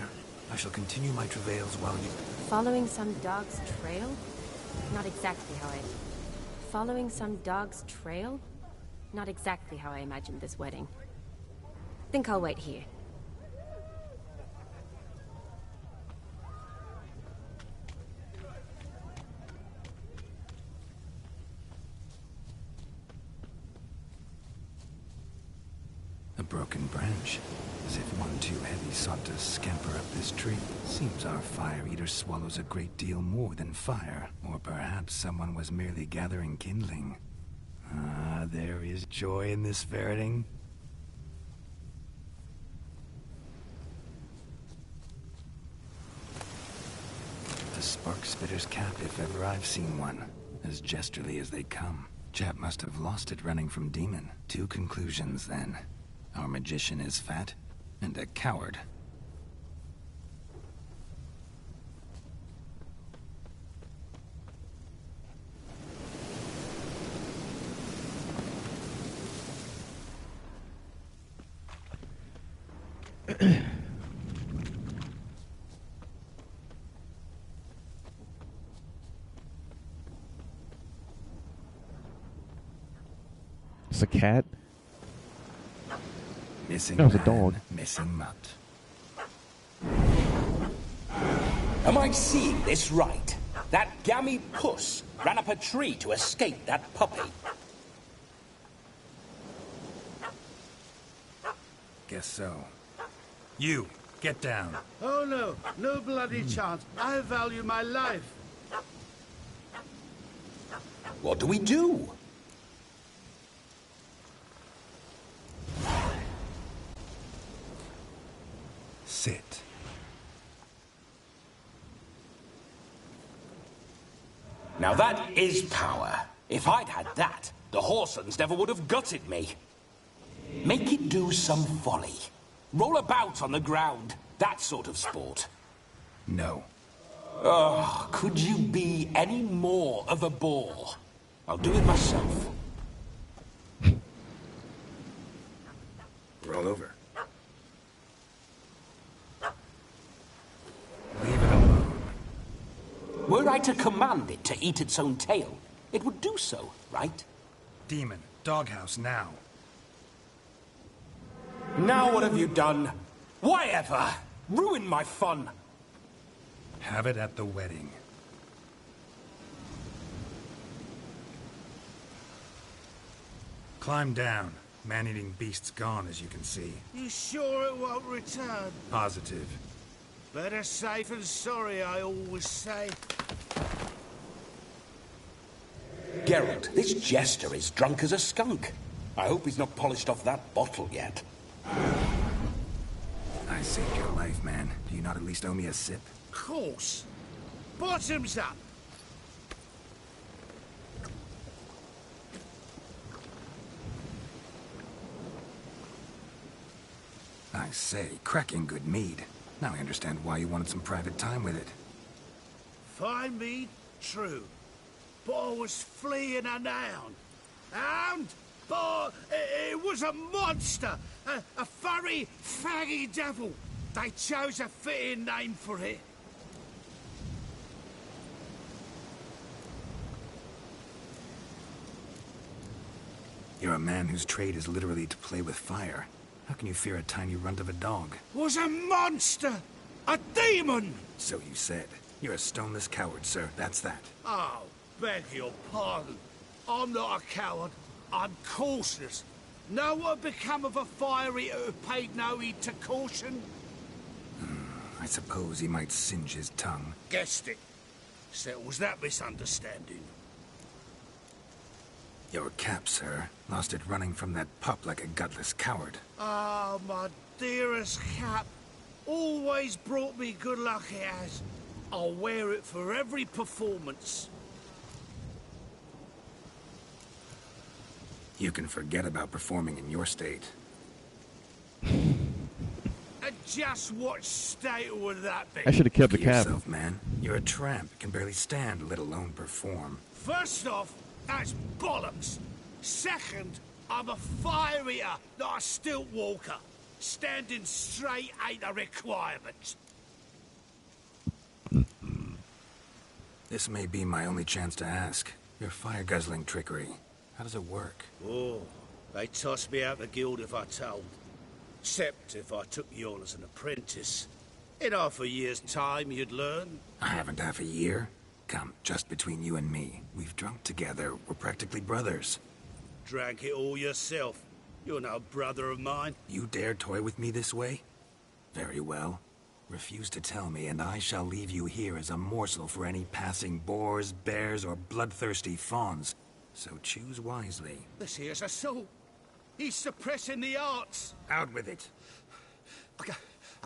Speaker 4: I shall continue my travails while you...
Speaker 5: Following some dog's trail? Not exactly how I... Following some dog's trail? Not exactly how I imagined this wedding. Think I'll wait here.
Speaker 4: A broken branch, as if one too heavy sought to scamper up this tree. Seems our fire eater swallows a great deal more than fire, or perhaps someone was merely gathering kindling. Ah, there is joy in this ferreting. A spark spitter's cap, if ever I've seen one. As jesterly as they come. Chap must have lost it running from Demon. Two conclusions, then. Our magician is fat, and a coward.
Speaker 1: It's a cat.
Speaker 4: Missing
Speaker 1: no, it's a
Speaker 4: man,
Speaker 1: dog.
Speaker 4: Missing mutt.
Speaker 3: Am I seeing this right? That gammy puss ran up a tree to escape that puppy.
Speaker 4: Guess so. You, get down.
Speaker 9: Oh no, no bloody chance. I value my life.
Speaker 3: What do we do?
Speaker 4: Sit.
Speaker 3: Now that is power. If I'd had that, the Horsons never would have gutted me. Make it do some folly. Roll about on the ground. That sort of sport.
Speaker 4: No.
Speaker 3: Oh, could you be any more of a bore? I'll do it myself.
Speaker 4: Roll over. Leave it alone.
Speaker 3: Were I to command it to eat its own tail, it would do so, right?
Speaker 4: Demon, doghouse now.
Speaker 3: Now what have you done? Why ever? Ruin my fun.
Speaker 4: Have it at the wedding. Climb down. Man-eating beast's gone, as you can see.
Speaker 9: You sure it won't return?
Speaker 4: Positive.
Speaker 9: Better safe than sorry, I always say.
Speaker 3: Geralt, this jester is drunk as a skunk. I hope he's not polished off that bottle yet.
Speaker 4: I saved your life, man. Do you not at least owe me a sip?
Speaker 9: Course. Bottoms up.
Speaker 4: I say, cracking good mead. Now I understand why you wanted some private time with it.
Speaker 9: Fine mead, true. But I was fleeing a hound. But it was a monster. A furry, faggy devil. They chose a fitting name for it.
Speaker 4: You're a man whose trade is literally to play with fire. How can you fear a tiny runt of a dog?
Speaker 9: Was a monster! A demon!
Speaker 4: So you said. You're a stoneless coward, sir. That's that.
Speaker 9: Oh, beg your pardon. I'm not a coward. I'm cautious. Know what become of a fire eater who paid no heed to caution?
Speaker 4: I suppose he might singe his tongue.
Speaker 9: Guessed it. Settles that misunderstanding.
Speaker 4: Your cap, sir. Lost it running from that pup like a gutless coward.
Speaker 9: Ah, my dearest Cap. Always brought me good luck it has. I'll wear it for every performance.
Speaker 4: You can forget about performing in your state.
Speaker 9: And just what state would that be?
Speaker 1: I should have kept the
Speaker 4: Look at
Speaker 1: cap.
Speaker 4: yourself, man. You're a tramp. Can barely stand, let alone perform.
Speaker 9: First off, that's bollocks. Second, I'm a fire eater, not a stilt walker. Standing straight ain't a requirement.
Speaker 4: This may be my only chance to ask. Your fire-guzzling trickery. How does it work?
Speaker 9: Oh, they toss me out the guild if I told. Except if I took you on as an apprentice. In half a year's time, you'd learn.
Speaker 4: I haven't half a year. Come, just between you and me. We've drunk together. We're practically brothers.
Speaker 9: Drank it all yourself. You're no brother of mine.
Speaker 4: You dare toy with me this way? Very well. Refuse to tell me, and I shall leave you here as a morsel for any passing boars, bears, or bloodthirsty fawns. So choose wisely.
Speaker 9: This here's assault. He's suppressing the arts.
Speaker 4: Out with it.
Speaker 9: I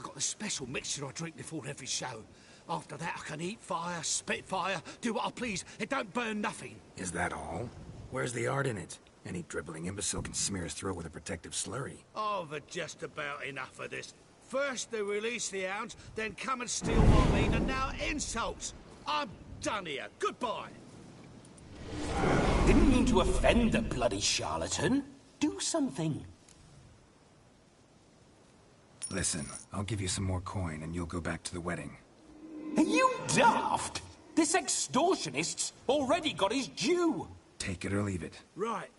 Speaker 9: got the special mixture I drink before every show. After that, I can eat fire, spit fire, do what I please. It don't burn nothing.
Speaker 4: Is that all? Where's the art in it? Any dribbling imbecile can smear his throat with a protective slurry.
Speaker 9: I've had just about enough of this. First they release the hounds, then come and steal my meat, and now insults. I'm done here. Goodbye.
Speaker 3: Didn't mean to offend the bloody charlatan. Do something.
Speaker 4: Listen, I'll give you some more coin and you'll go back to the wedding.
Speaker 3: Are you daft? This extortionist's already got his due.
Speaker 4: Take it or leave it.
Speaker 9: Right.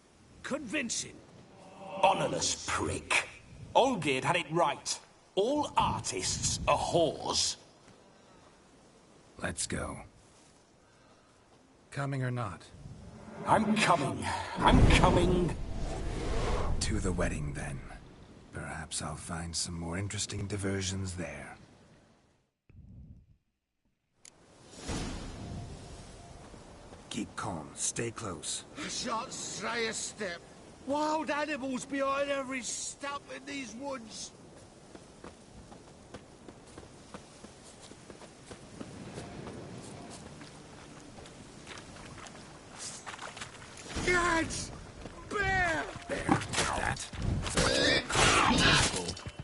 Speaker 9: Convincing.
Speaker 3: Honourless prick. Olgierd had it right. All artists are whores.
Speaker 4: Let's go. Coming or not?
Speaker 3: I'm coming. I'm coming.
Speaker 4: To the wedding, then. Perhaps I'll find some more interesting diversions there. Keep calm. Stay close.
Speaker 9: I shan't stray a step. Wild animals behind every stump in these woods. Gads! Bear!
Speaker 4: Bear? That? So much for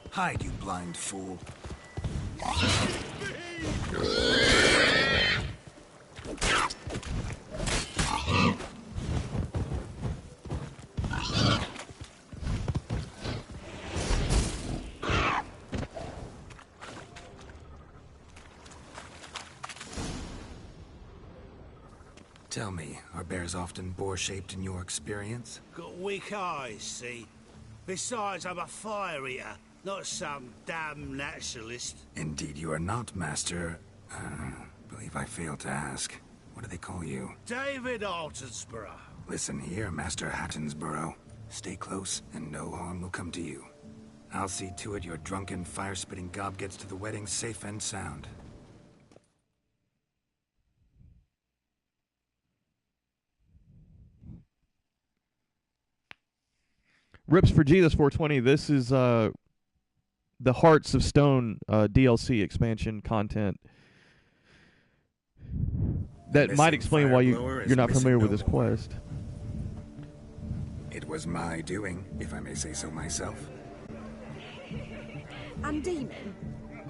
Speaker 4: a hide, you blind fool. Tell me, are bears often boar-shaped in your experience?
Speaker 9: Got weak eyes, see? Besides, I'm a fire eater, not some damn naturalist.
Speaker 4: Indeed you are not, Master. Believe I failed to ask. What do they call you?
Speaker 9: David Altonsborough.
Speaker 4: Listen here, Master Hattonsborough. Stay close, and no harm will come to you. I'll see to it your drunken, fire-spitting gob gets to the wedding safe and sound.
Speaker 1: Rips for Jesus 420. This is the Hearts of Stone DLC expansion content. That might explain why you're not familiar with this quest.
Speaker 4: It was my doing, if I may say so myself.
Speaker 7: And Demon?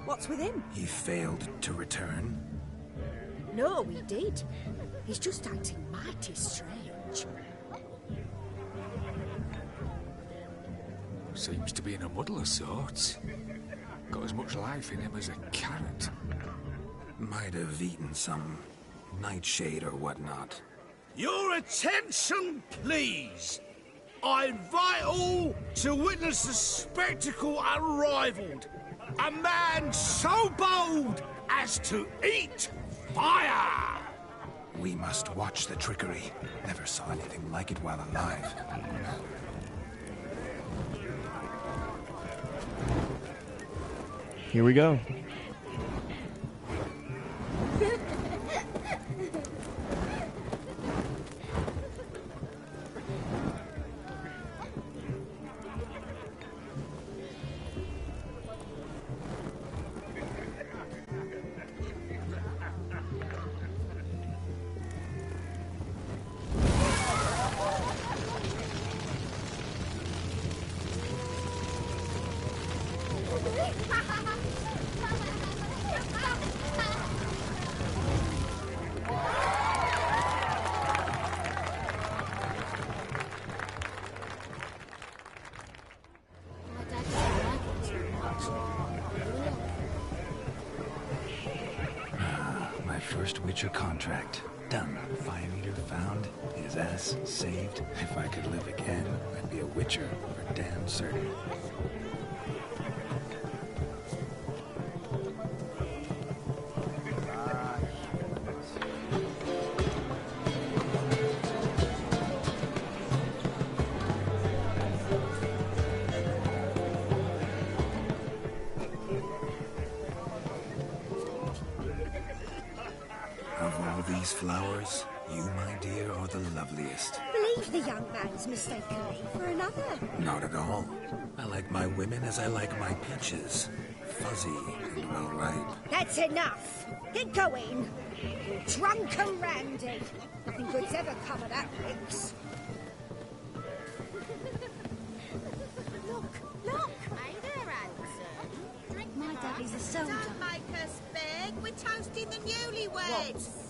Speaker 7: What's with him?
Speaker 4: He failed to return.
Speaker 7: No, he did. He's just acting mighty strange.
Speaker 15: Seems to be in a muddle of sorts. Got as much life in him as a carrot.
Speaker 4: Might have eaten some nightshade or whatnot.
Speaker 9: Your attention, please. I invite all to witness the spectacle unrivaled. A man so bold as to eat fire!
Speaker 4: We must watch the trickery. Never saw anything like it while alive.
Speaker 1: Here we go.
Speaker 4: My first Witcher contract. Done. Fire Eater found. His ass saved. If I could live again, I'd be a Witcher for damn certain. Flowers, you, my dear, are the loveliest.
Speaker 7: Believe the young man's mistakenly for another.
Speaker 4: Not at all. I like my women as I like my peaches. Fuzzy and well ripe.
Speaker 7: That's enough. Get going. Drunken Randy. Nothing good's ever come of that, Rix.
Speaker 11: Look! Made her handsome. Drink my
Speaker 7: daddy's a soldier.
Speaker 11: Don't make us beg. We're toasting the newlyweds.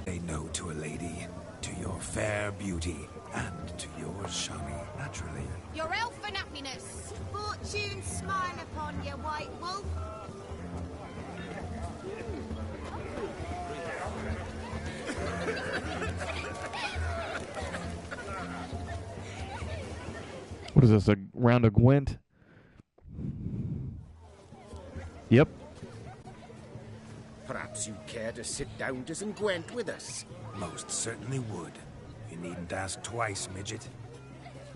Speaker 4: Say no to a lady, to your fair beauty, and to yours, Shani, naturally.
Speaker 11: Your elfin happiness. Fortune smile upon you, white wolf.
Speaker 1: What is this, a round of Gwent? Yep.
Speaker 16: Perhaps you'd care to sit down to some Gwent with us.
Speaker 4: Most certainly would. You needn't ask twice, midget.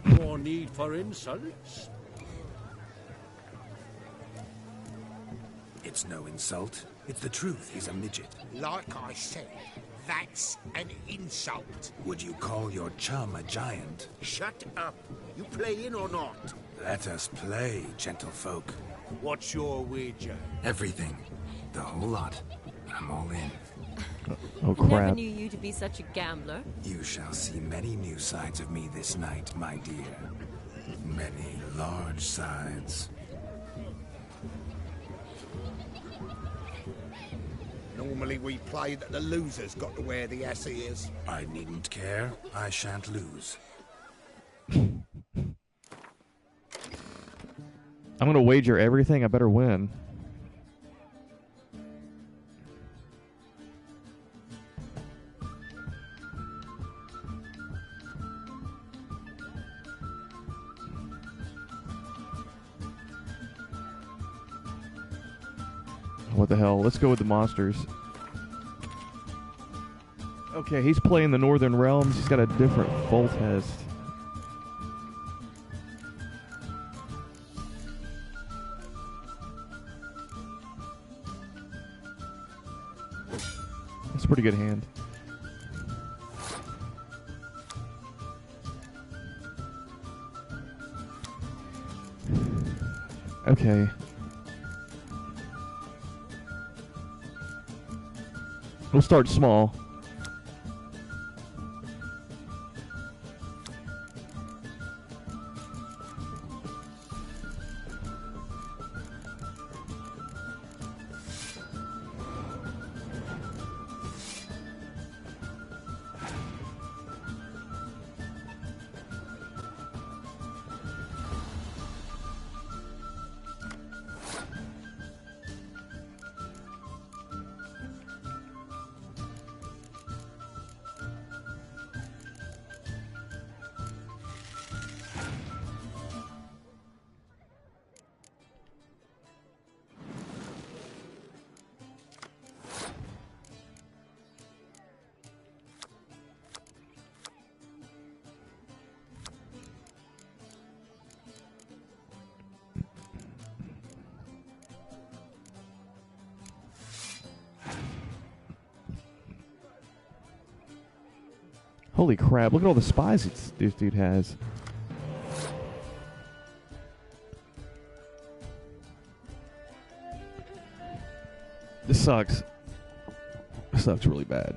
Speaker 9: More need for insults?
Speaker 4: It's no insult. It's the truth. He's a midget.
Speaker 9: Like I said, that's an insult.
Speaker 4: Would you call your chum a giant?
Speaker 16: Shut up. You playing or not?
Speaker 4: Let us play, gentlefolk.
Speaker 9: What's your wager?
Speaker 4: Everything. The whole lot. I'm all in.
Speaker 1: Oh,
Speaker 17: Never
Speaker 1: crap.
Speaker 17: knew you to be such a gambler.
Speaker 4: You shall see many new sides of me this night, my dear. Many large sides.
Speaker 9: Normally we play that the loser's got to wear the ears.
Speaker 4: I needn't care. I shan't lose.
Speaker 1: I'm gonna wager everything. I better win. What the hell? Let's go with the monsters. Okay, he's playing the Northern Realms. He's got a different Foltest. That's a pretty good hand. Okay. We'll start small. Holy crap, look at all the spies this dude has. This sucks. This sucks really bad.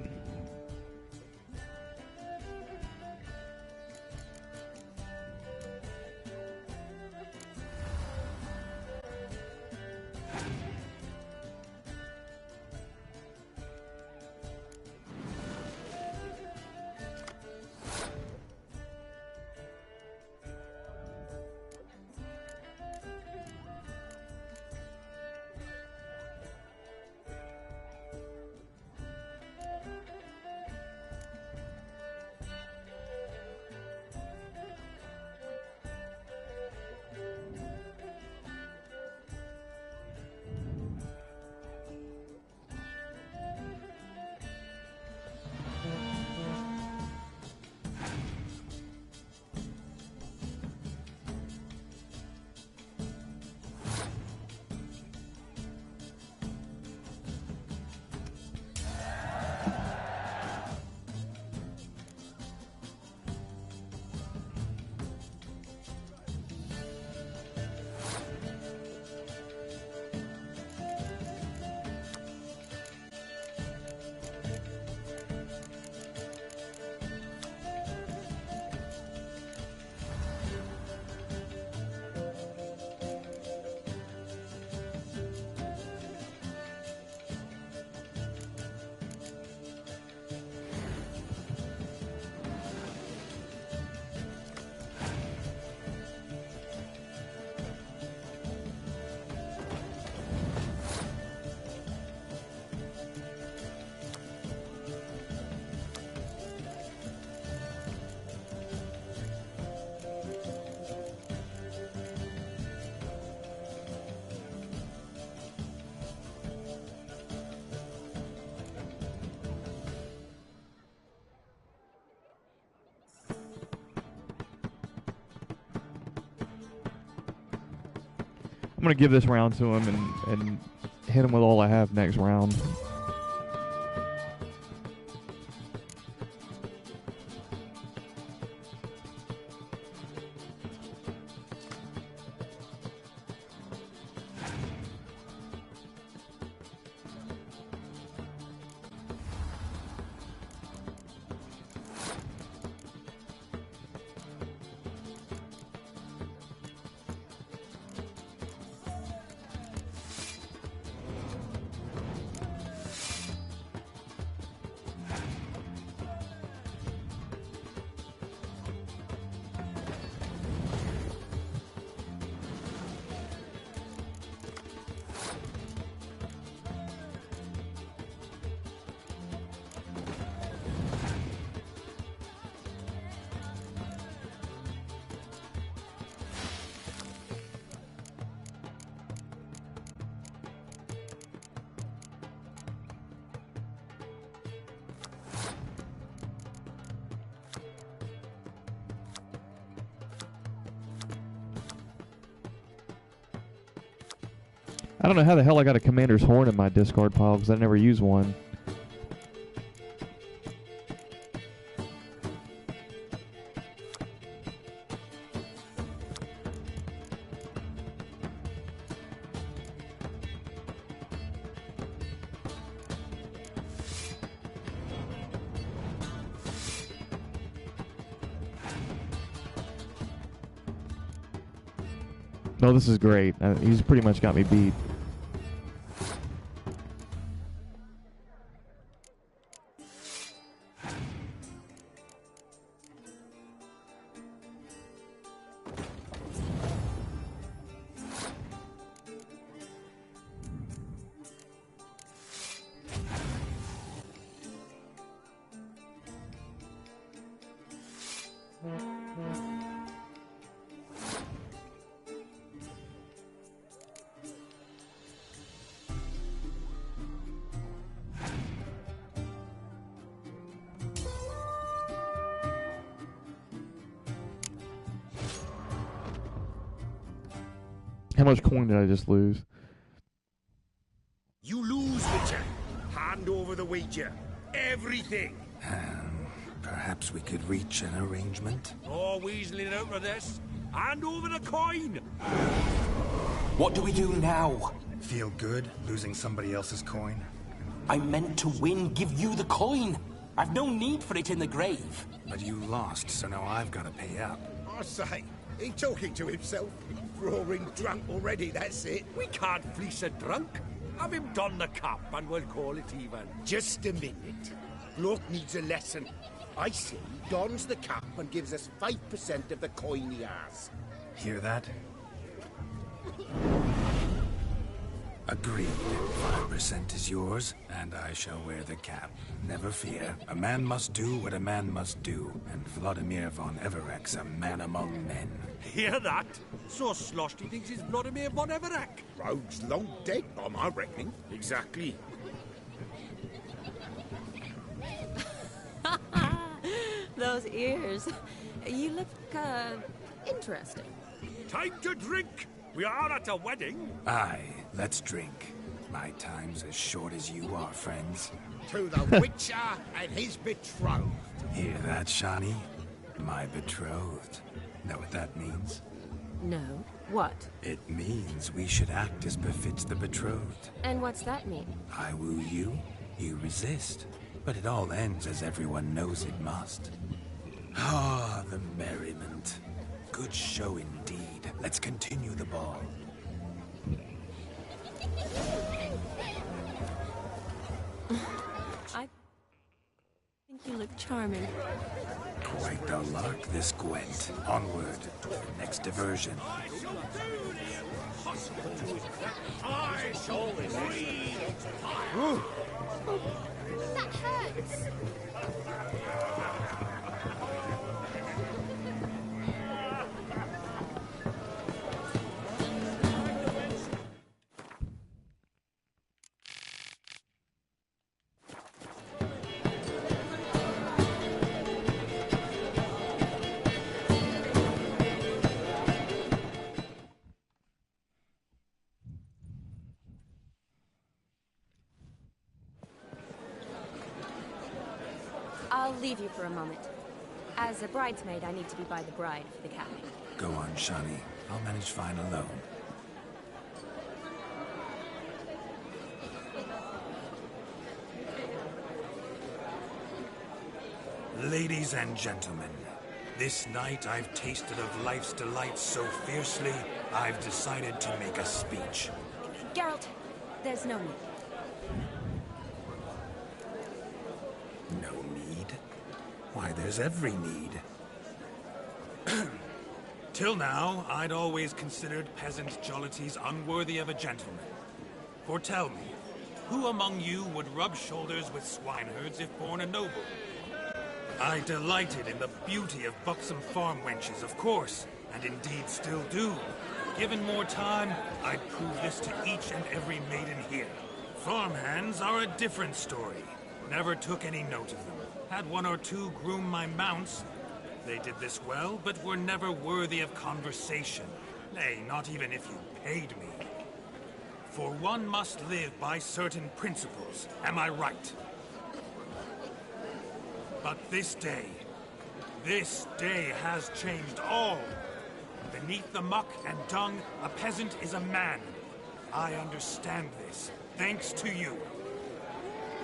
Speaker 1: I'm going to give this round to him and hit him with all I have next round. I don't know how the hell I got a Commander's Horn in my discard pile because I never use one. No, this is great. He's pretty much got me beat. How much coin did I just lose?
Speaker 16: You lose, Witcher. Hand over the wager. Everything.
Speaker 4: Perhaps we could reach an arrangement?
Speaker 16: Oh, weaseling out of this. Hand over the coin.
Speaker 3: What do we do now?
Speaker 4: Feel good losing somebody else's coin?
Speaker 3: I meant to win, give you the coin. I've no need for it in the grave.
Speaker 4: But you lost, so now I've got to pay up.
Speaker 16: I say, he talking to himself. Roaring drunk already, that's it. We can't fleece a drunk. Have him don the cap and we'll call it even. Just a minute. Bloke needs a lesson. I say dons the cap and gives us 5% of the coin he has.
Speaker 4: Hear that? Agreed. 5% is yours, and I shall wear the cap. Never fear. A man must do what a man must do, and Vladimir von Everek's a man among men.
Speaker 16: Hear that? So sloshed he thinks he's Vladimir von Everek. Rogue's long dead, by my reckoning. Exactly.
Speaker 5: Those ears. You look, interesting.
Speaker 16: Time to drink! We are at a wedding.
Speaker 4: Aye, let's drink. My time's as short as you are, friends.
Speaker 16: To the Witcher and his betrothed.
Speaker 4: Hear that, Shani? My betrothed. Know what that means?
Speaker 5: No. What?
Speaker 4: It means we should act as befits the betrothed.
Speaker 5: And what's that mean?
Speaker 4: I woo you, you resist. But it all ends as everyone knows it must. Ah, the merriment. Good show indeed. Let's continue the ball.
Speaker 5: I think you look charming.
Speaker 4: Quite the lark, this Gwent. Onward to the next diversion.
Speaker 16: I shall lead.
Speaker 12: That hurts.
Speaker 5: I'll leave you for a moment. As a bridesmaid, I need to be by the bride for the capping.
Speaker 4: Go on, Shani. I'll manage fine alone. Ladies and gentlemen, this night I've tasted of life's delights so fiercely, I've decided to make a speech.
Speaker 5: Geralt, there's no need.
Speaker 4: No need? Why, there's every need. Till now, I'd always considered peasant jollities unworthy of a gentleman. For tell me, who among you would rub shoulders with swineherds if born a noble? I delighted in the beauty of buxom farm wenches, of course, and indeed still do. Given more time, I'd prove this to each and every maiden here. Farmhands are a different story. Never took any note of them. Had one or two groom my mounts. They did this well, but were never worthy of conversation. Nay, not even if you paid me. For one must live by certain principles, am I right? But this day has changed all. Beneath the muck and dung, a peasant is a man. I understand this, thanks to you.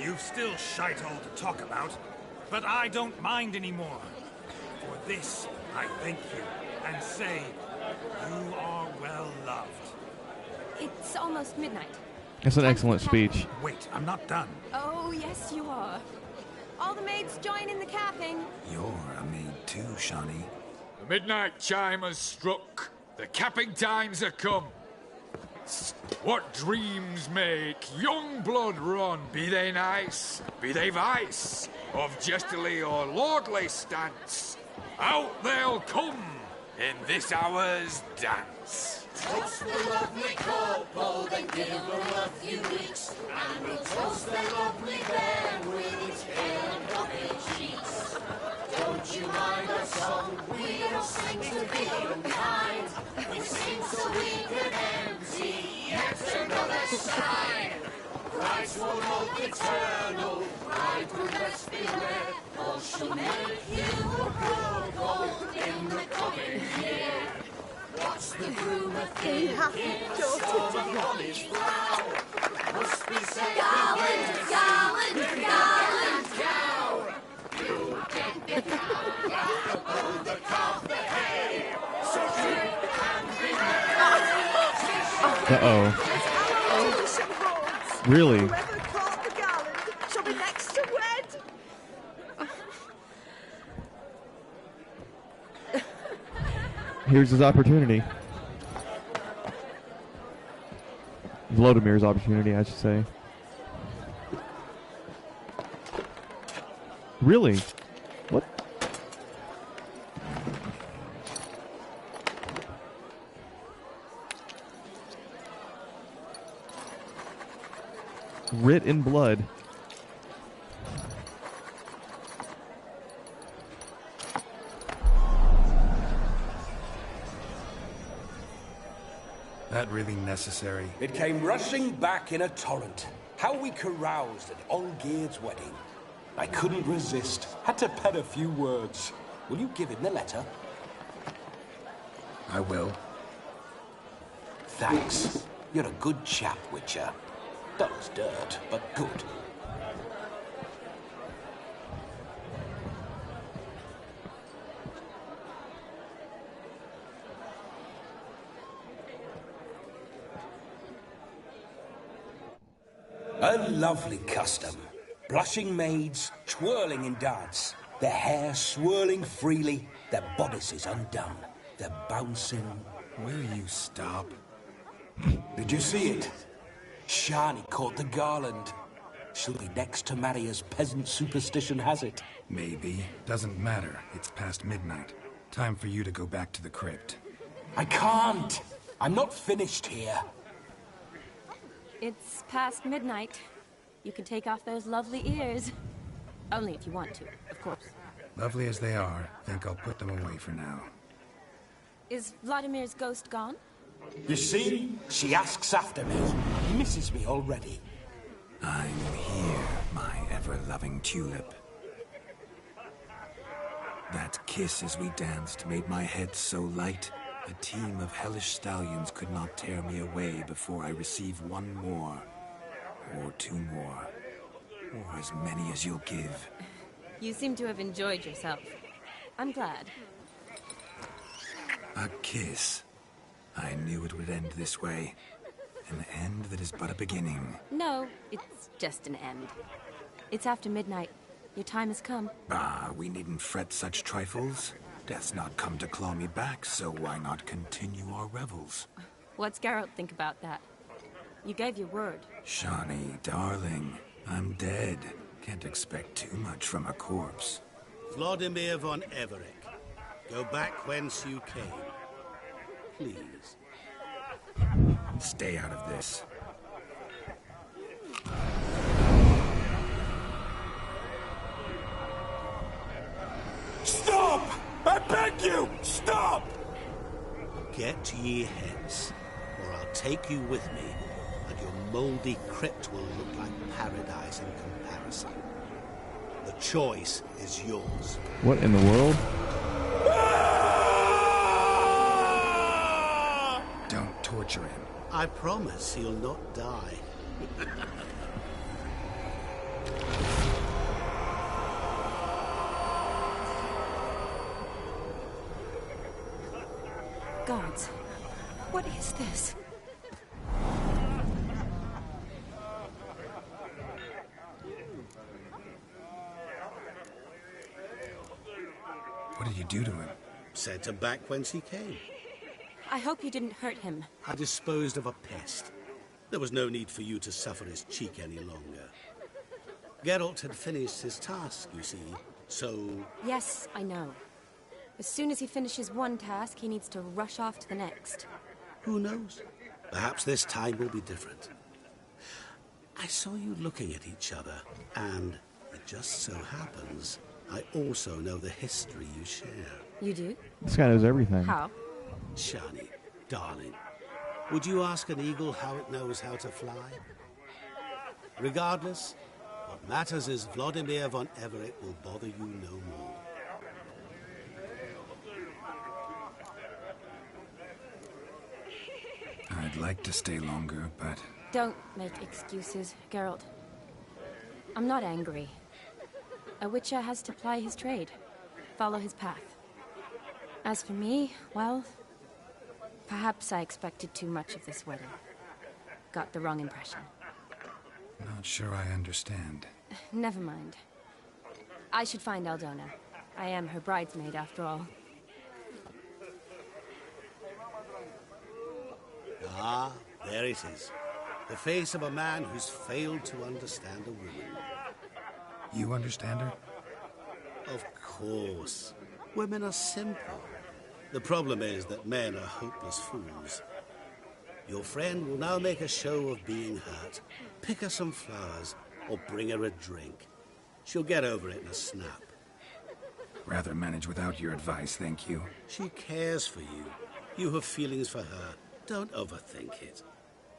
Speaker 4: You've still shite all to talk about, but I don't mind anymore. For this, I thank you, and say, you are well loved.
Speaker 5: It's almost midnight.
Speaker 1: That's an excellent speech.
Speaker 4: Wait, I'm not done.
Speaker 5: Oh, yes, you are. All the maids join in the capping.
Speaker 4: You're a maid too, Shani.
Speaker 15: The midnight chime has struck. The capping times are come. What dreams make young blood run, be they nice, be they vice, of jestily or lordly stance, out they'll come in this hour's dance.
Speaker 18: Toast the lovely kobold and give her a few weeks, and we'll toast the lovely bear with its pale and puppet cheeks. Don't you mind our song? We don't sing to be unkind. We sing so we can empty yet another side. Christ will hope eternal, bride will best beware, for she'll make you a kobold in the coming year. What's the groom a thinking? Storm upon his brow. Must be said gallant, gallant, gallant cow. You get the cow, above the calf the hay. So drink and be merry.
Speaker 1: Uh-oh. Really?
Speaker 7: Whoever caught the gallant shall be next to wed.
Speaker 1: Here's his opportunity. Vlodomir's opportunity, I should say. Really? What? Writ in blood.
Speaker 4: That really necessary?
Speaker 3: It came rushing back in a torrent. How we caroused at Olgierd's wedding. I couldn't resist. Had to pen a few words. Will you give him the letter?
Speaker 4: I will.
Speaker 3: Thanks. You're a good chap, Witcher. Dull as dirt, but good. A lovely custom. Blushing maids, twirling in dance. Their hair swirling freely, their bodices undone. They're bouncing.
Speaker 4: Will you stop?
Speaker 3: Did you see it? Shani caught the garland. She'll be next to marry as peasant superstition has it.
Speaker 4: Maybe. Doesn't matter. It's past midnight. Time for you to go back to the crypt.
Speaker 3: I can't. I'm not finished here.
Speaker 5: It's past midnight. You can take off those lovely ears. Only if you want to, of course.
Speaker 4: Lovely as they are, think I'll put them away for now.
Speaker 5: Is Vladimir's ghost gone?
Speaker 3: You see? She asks after me. Misses me already.
Speaker 4: I'm here, my ever-loving tulip. That kiss as we danced made my head so light. A team of hellish stallions could not tear me away before I receive one more. Or two more. Or as many as you'll give.
Speaker 17: You seem to have enjoyed yourself. I'm glad.
Speaker 4: A kiss. I knew it would end this way. An end that is but a beginning.
Speaker 5: No, it's just an end. It's after midnight. Your time has come.
Speaker 4: Ah, we needn't fret such trifles. Death's not come to claw me back, so why not continue our revels?
Speaker 5: What's Geralt think about that? You gave your word.
Speaker 4: Shawnee, darling, I'm dead. Can't expect too much from a corpse.
Speaker 10: Vladimir von Everett, go back whence you came. Please.
Speaker 4: Stay out of this.
Speaker 16: Stop! I beg you! Stop!
Speaker 10: Get ye hence, or I'll take you with me, and your mouldy crypt will look like paradise in comparison. The choice is yours.
Speaker 1: What in the world?
Speaker 4: Don't torture him.
Speaker 10: I promise he'll not die.
Speaker 5: Gods, what is this?
Speaker 4: What did you do to him?
Speaker 10: Sent him back whence he came.
Speaker 5: I hope you didn't hurt him.
Speaker 10: I disposed of a pest. There was no need for you to suffer his cheek any longer. Geralt had finished his task, you see, so...
Speaker 5: Yes, I know. As soon as he finishes one task, he needs to rush off to the next.
Speaker 10: Who knows? Perhaps this time will be different. I saw you looking at each other, and it just so happens I also know the history you share.
Speaker 5: You do?
Speaker 1: This guy knows everything.
Speaker 5: How?
Speaker 10: Shani, darling, would you ask an eagle how it knows how to fly? Regardless, what matters is Vladimir von Everett will bother you no more.
Speaker 4: I'd like to stay longer, but...
Speaker 5: Don't make excuses, Geralt. I'm not angry. A witcher has to ply his trade, follow his path. As for me, well, perhaps I expected too much of this wedding. Got the wrong impression.
Speaker 4: Not sure I understand.
Speaker 5: Never mind. I should find Aldona. I am her bridesmaid, after all.
Speaker 10: Ah, there it is. The face of a man who's failed to understand a woman.
Speaker 4: You understand her?
Speaker 10: Of course. Women are simple. The problem is that men are hopeless fools. Your friend will now make a show of being hurt, pick her some flowers, or bring her a drink. She'll get over it in a snap.
Speaker 4: Rather manage without your advice, thank you.
Speaker 10: She cares for you. You have feelings for her. Don't overthink it.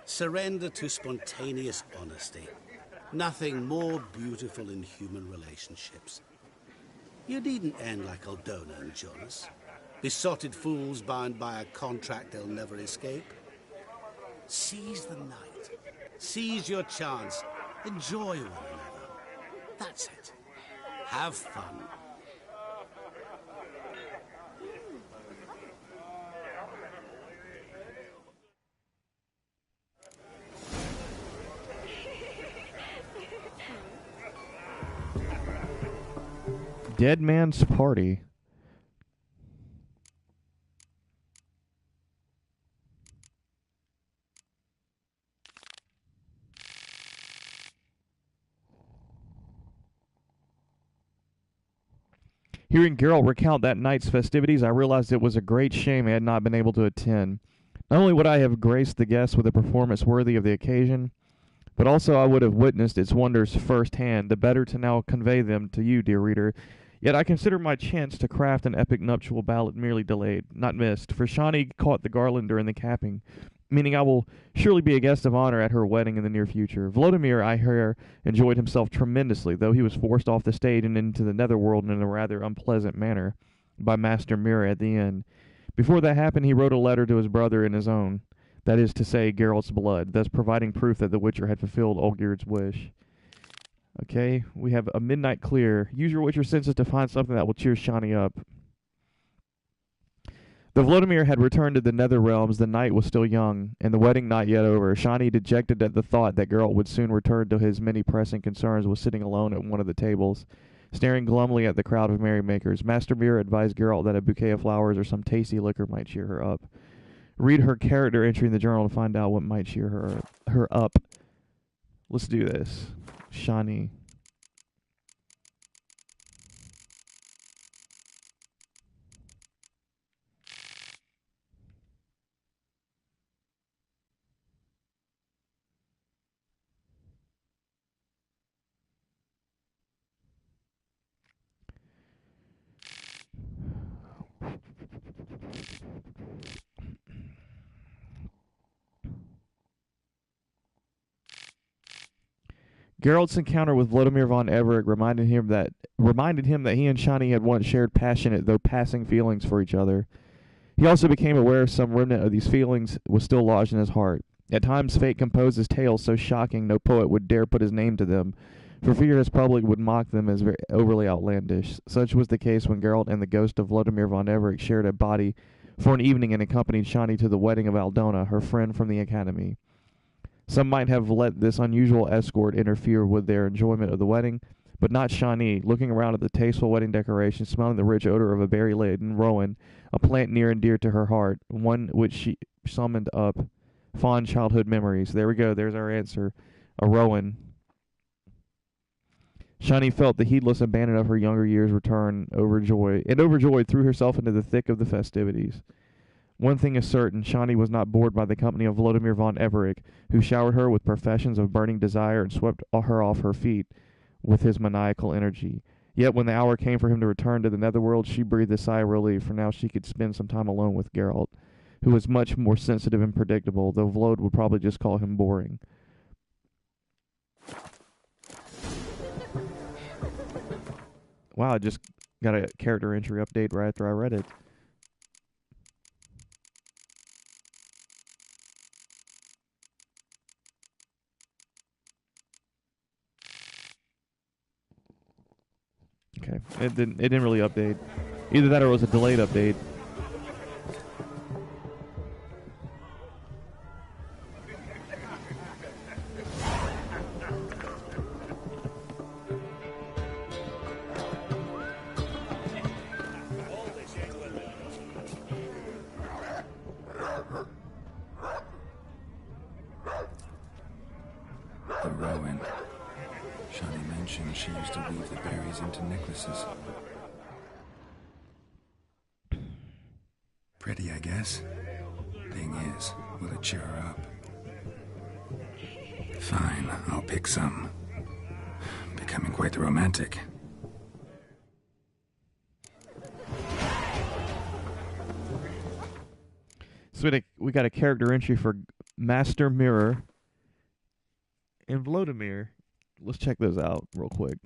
Speaker 10: Surrender to spontaneous honesty. Nothing more beautiful in human relationships. You needn't end like Aldona and Jonas. Besotted fools bound by a contract they'll never escape. Seize the night. Seize your chance. Enjoy one another. That's it. Have fun.
Speaker 1: Dead Man's Party. Hearing Geralt recount that night's festivities, I realized it was a great shame I had not been able to attend. Not only would I have graced the guests with a performance worthy of the occasion, but also I would have witnessed its wonders firsthand, the better to now convey them to you, dear reader. Yet I consider my chance to craft an epic nuptial ballad merely delayed, not missed, for Shani caught the garland during the capping, meaning I will surely be a guest of honor at her wedding in the near future. Vladimir, I hear, enjoyed himself tremendously, though he was forced off the stage and into the netherworld in a rather unpleasant manner by Master Mirror at the end. Before that happened, he wrote a letter to his brother in his own, that is to say, Geralt's blood, thus providing proof that the Witcher had fulfilled Olgierd's wish. Okay, we have a midnight clear. Use your Witcher senses to find something that will cheer Shani up. Though Vladimir had returned to the nether realms, the night was still young, and the wedding not yet over. Shani, dejected at the thought that Geralt would soon return to his many pressing concerns, was sitting alone at one of the tables, staring glumly at the crowd of merrymakers. Master Mirror advised Geralt that a bouquet of flowers or some tasty liquor might cheer her up. Read her character entry in the journal to find out what might cheer her up. Let's do this. Shani. Geralt's encounter with Vladimir von Everec reminded him that he and Shani had once shared passionate, though passing, feelings for each other. He also became aware some remnant of these feelings was still lodged in his heart. At times fate composes tales so shocking no poet would dare put his name to them, for fear his public would mock them as very overly outlandish. Such was the case when Geralt and the ghost of Vladimir von Everec shared a body for an evening and accompanied Shani to the wedding of Aldona, her friend from the academy. Some might have let this unusual escort interfere with their enjoyment of the wedding, but not Shani. Looking around at the tasteful wedding decorations, smelling the rich odor of a berry-laden rowan, a plant near and dear to her heart, one which she summoned up fond childhood memories. There we go. There's our answer. A rowan. Shani felt the heedless abandon of her younger years return, overjoyed threw herself into the thick of the festivities. One thing is certain, Shani was not bored by the company of Vladimir von Everec, who showered her with professions of burning desire and swept her off her feet with his maniacal energy. Yet when the hour came for him to return to the netherworld, she breathed a sigh of relief, for now she could spend some time alone with Geralt, who was much more sensitive and predictable, though Vlad would probably just call him boring. Wow, I just got a character entry update right after I read it. Okay, it didn't really update. Either that or it was a delayed update.
Speaker 4: The rowan. Shani mentioned she used to weave the berries into necklaces. Pretty, I guess. Thing is, will it cheer her up? Fine, I'll pick some. Becoming quite the romantic.
Speaker 1: So we got a character entry for Master Mirror and Vladimir. Let's check those out real quick.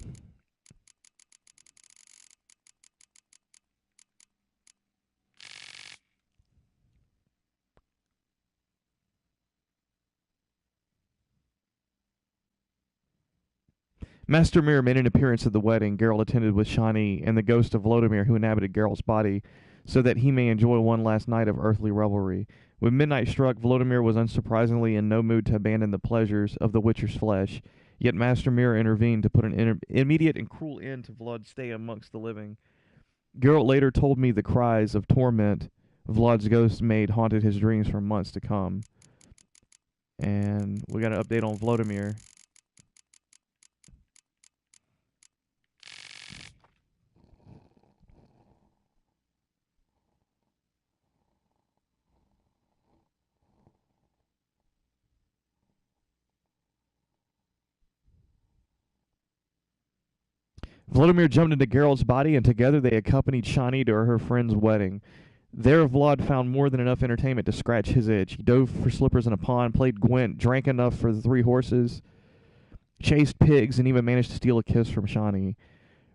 Speaker 1: Master Mirror made an appearance at the wedding. Geralt attended with Shani and the ghost of Vladimir, who inhabited Geralt's body, so that he may enjoy one last night of earthly revelry. When midnight struck, Vladimir was unsurprisingly in no mood to abandon the pleasures of the Witcher's flesh. Yet Master Mirror intervened to put an immediate and cruel end to Vlad's stay amongst the living. Geralt later told me the cries of torment Vlad's ghost made haunted his dreams for months to come. And we got an update on Vladimir. Vladimir jumped into Geralt's body, and together they accompanied Shani to her friend's wedding. There, Vlad found more than enough entertainment to scratch his itch. He dove for slippers in a pond, played Gwent, drank enough for the 3 horses, chased pigs, and even managed to steal a kiss from Shani.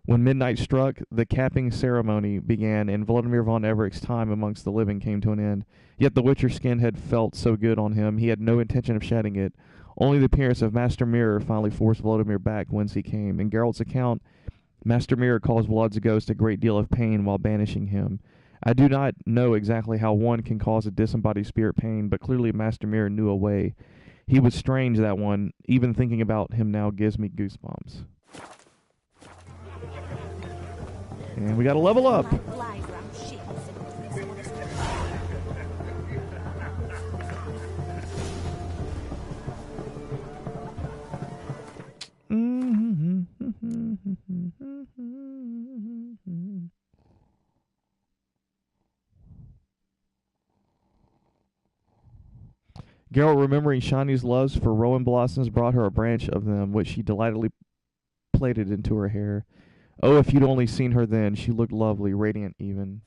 Speaker 1: When midnight struck, the capping ceremony began, and Vladimir von Everett's time amongst the living came to an end. Yet the Witcher skin had felt so good on him, he had no intention of shedding it. Only the appearance of Master Mirror finally forced Vladimir back whence he came. In Geralt's account, Master Mirror caused Vlad's ghost a great deal of pain while banishing him. I do not know exactly how one can cause a disembodied spirit pain, but clearly Master Mirror knew a way. He was strange, that one. Even thinking about him now gives me goosebumps. And we got to level up. Geralt, remembering Shani's loves for rowan blossoms, brought her a branch of them, which she delightedly plaited into her hair. Oh, if you'd only seen her then, she looked lovely, radiant even.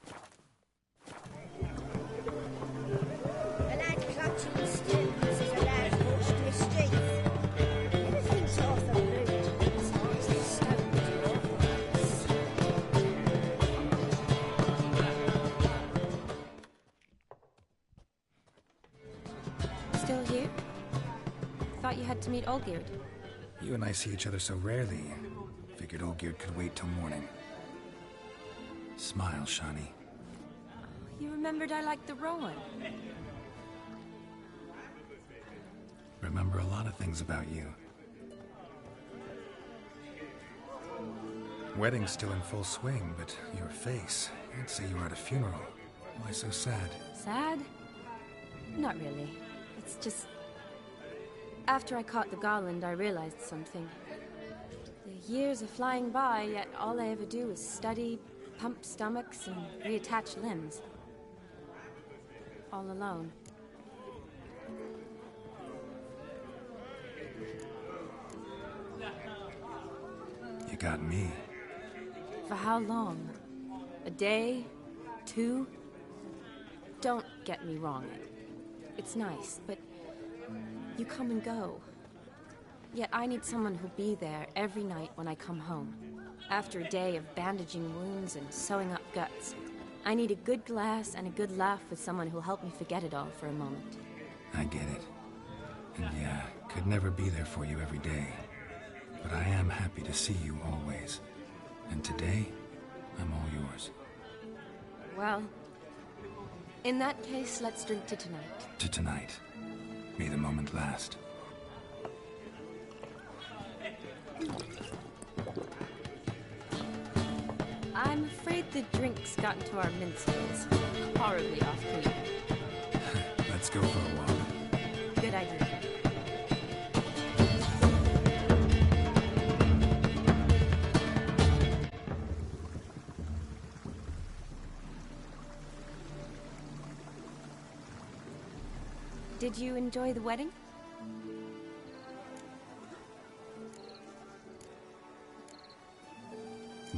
Speaker 5: Still here? Thought you had to meet Olgierd.
Speaker 4: You and I see each other so rarely. Figured Olgierd could wait till morning. Smile, Shani.
Speaker 5: You remembered I liked the Rowan.
Speaker 4: Remember a lot of things about you. Wedding's still in full swing, but your face, I'd say you were at a funeral. Why so sad?
Speaker 5: Sad? Not really. It's just... After I caught the Garland, I realized something. The years are flying by, yet all I ever do is study, pump stomachs, and reattach limbs. All alone.
Speaker 4: You got me.
Speaker 5: For how long? A day? 2? Don't get me wrong. It's nice, but you come and go. Yet I need someone who'll be there every night when I come home. After a day of bandaging wounds and sewing up guts, I need a good glass and a good laugh with someone who'll help me forget it all for a moment.
Speaker 4: I get it. And yeah, could never be there for you every day. But I am happy to see you always. And today, I'm all yours.
Speaker 5: Well, in that case, let's drink to tonight.
Speaker 4: To tonight. May the moment last.
Speaker 5: I'm afraid the drink's got into our minstrels. Horribly off-key.
Speaker 4: Let's go for a walk.
Speaker 5: Good idea. Did you enjoy the wedding?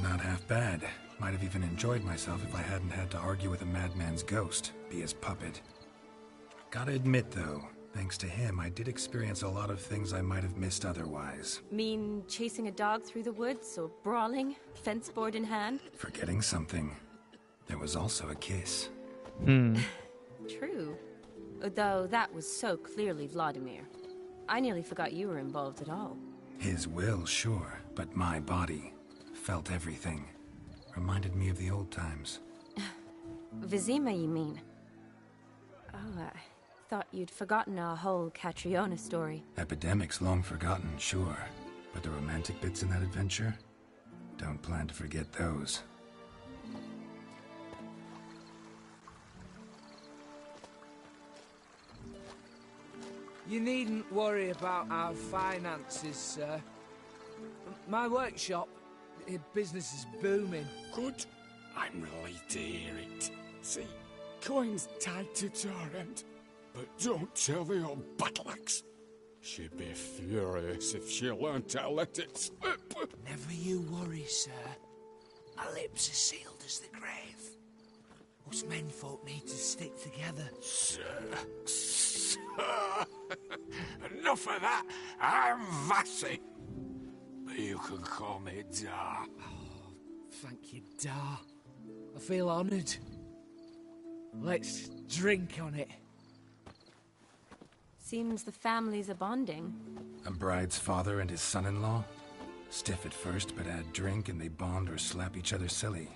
Speaker 4: Not half bad. Might have even enjoyed myself if I hadn't had to argue with a madman's ghost, be his puppet. Gotta admit, though, thanks to him, I did experience a lot of things I might have missed otherwise.
Speaker 5: Mean chasing a dog through the woods, or brawling, fence board in hand?
Speaker 4: Forgetting something. There was also a kiss.
Speaker 5: True. Though that was so clearly Vladimir. I nearly forgot you were involved at all.
Speaker 4: His will, sure, but my body felt everything. Reminded me of the old times.
Speaker 5: Vizima, you mean? Oh, I thought you'd forgotten our whole Catriona story.
Speaker 4: Epidemics long forgotten, sure. But the romantic bits in that adventure? Don't plan to forget those.
Speaker 6: You needn't worry about our finances, sir. My workshop, business is booming.
Speaker 19: Good. I'm relieved to hear it. See, coin's tied to Torrent, but don't tell the old battleaxe. She'd be furious if she learned to let it slip.
Speaker 10: Never you worry, sir. My lips are sealed as the grave.
Speaker 9: Us menfolk need to stick together.
Speaker 4: Sir. Enough of that. I'm Vassy. But you can call me Dar.
Speaker 6: Thank you, Dar. I feel honoured. Let's drink on it.
Speaker 5: Seems the families are bonding.
Speaker 4: A bride's father and his son-in-law? Stiff at first, but add drink and they bond or slap each other silly.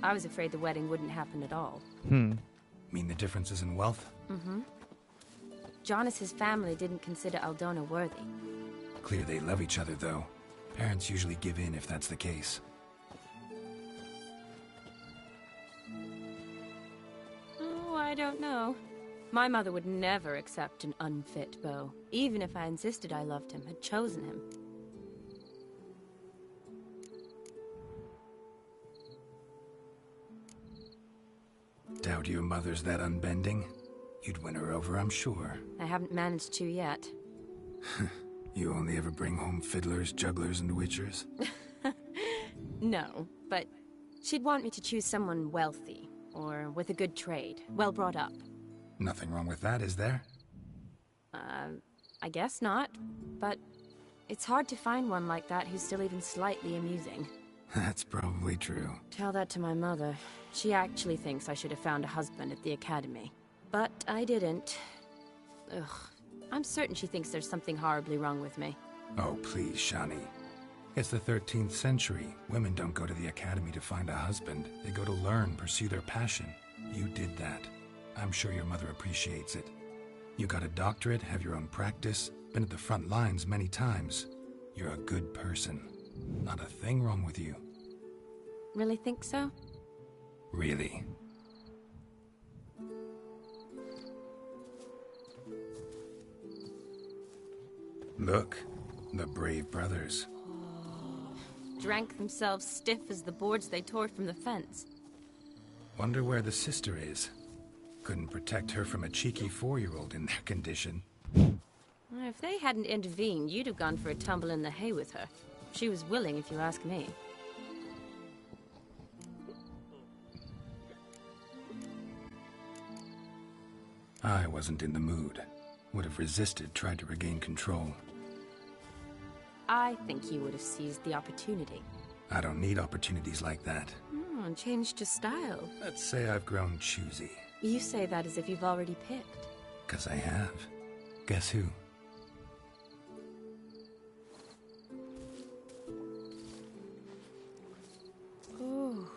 Speaker 5: I was afraid the wedding wouldn't happen at all.
Speaker 4: Mean the differences in wealth?
Speaker 5: Mm-hmm. Jonas's family didn't consider Aldona worthy.
Speaker 4: Clear they love each other, though. Parents usually give in if that's the case.
Speaker 5: Oh, I don't know. My mother would never accept an unfit beau, even if I insisted I loved him, had chosen him.
Speaker 4: Doubt your mother's that unbending? You'd win her over, I'm sure.
Speaker 5: I haven't managed to yet.
Speaker 4: You only ever bring home fiddlers, jugglers, and witchers?
Speaker 5: No, but she'd want me to choose someone wealthy, or with a good trade, well brought up.
Speaker 4: Nothing wrong with that, is there?
Speaker 5: I guess not, but it's hard to find one like that who's still even slightly amusing.
Speaker 4: That's probably true.
Speaker 5: Tell that to my mother. She actually thinks I should have found a husband at the academy. But I didn't. Ugh. I'm certain she thinks there's something horribly wrong with me.
Speaker 4: Oh, please, Shani. It's the 13th century. Women don't go to the academy to find a husband. They go to learn, pursue their passion. You did that. I'm sure your mother appreciates it. You got a doctorate, have your own practice, been at the front lines many times. You're a good person. Not a thing wrong with you.
Speaker 5: Really think so?
Speaker 4: Really. Look, the brave brothers.
Speaker 5: Drank themselves stiff as the boards they tore from the fence.
Speaker 4: Wonder where the sister is. Couldn't protect her from a cheeky 4-year-old in their condition.
Speaker 5: If they hadn't intervened, you'd have gone for a tumble in the hay with her. She was willing, if you ask me.
Speaker 4: I wasn't in the mood. Would have resisted, tried to regain control.
Speaker 5: I think you would have seized the opportunity.
Speaker 4: I don't need opportunities like that.
Speaker 5: And changed your style.
Speaker 4: Let's say I've grown choosy.
Speaker 5: You say that as if you've already picked.
Speaker 4: 'Cause I have. Guess who?
Speaker 5: Ooh,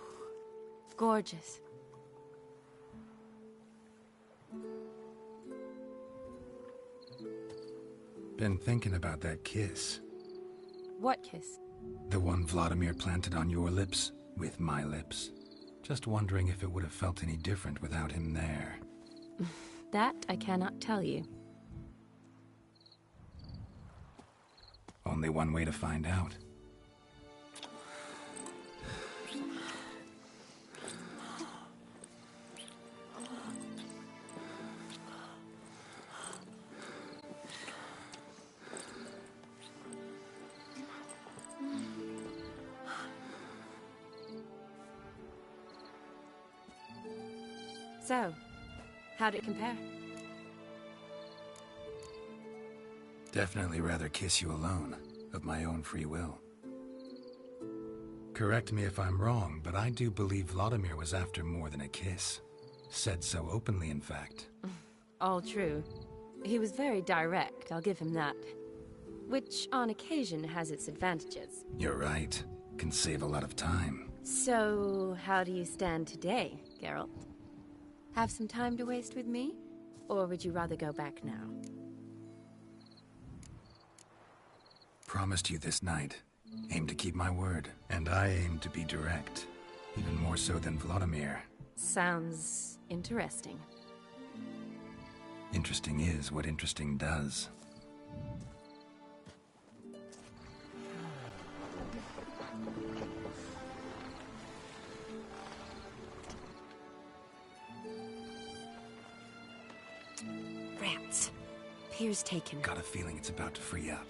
Speaker 5: gorgeous.
Speaker 4: Been thinking about that kiss.
Speaker 5: What kiss?
Speaker 4: The one Vladimir planted on your lips, with my lips. Just wondering if it would have felt any different without him there.
Speaker 5: That I cannot tell you.
Speaker 4: Only one way to find out.
Speaker 5: So, how'd it compare?
Speaker 4: Definitely rather kiss you alone, of my own free will. Correct me if I'm wrong, but I do believe Vladimir was after more than a kiss. Said so openly, in fact.
Speaker 5: All true. He was very direct, I'll give him that. Which, on occasion, has its advantages.
Speaker 4: You're right. Can save a lot of time.
Speaker 5: So, how do you stand today, Geralt? Have some time to waste with me? Or would you rather go back now?
Speaker 4: Promised you this night. Aim to keep my word. And I aim to be direct. Even more so than Vladimir.
Speaker 5: Sounds interesting.
Speaker 4: Interesting is what interesting does.
Speaker 5: Rats. Pier's taken.
Speaker 4: Got a feeling it's about to free up.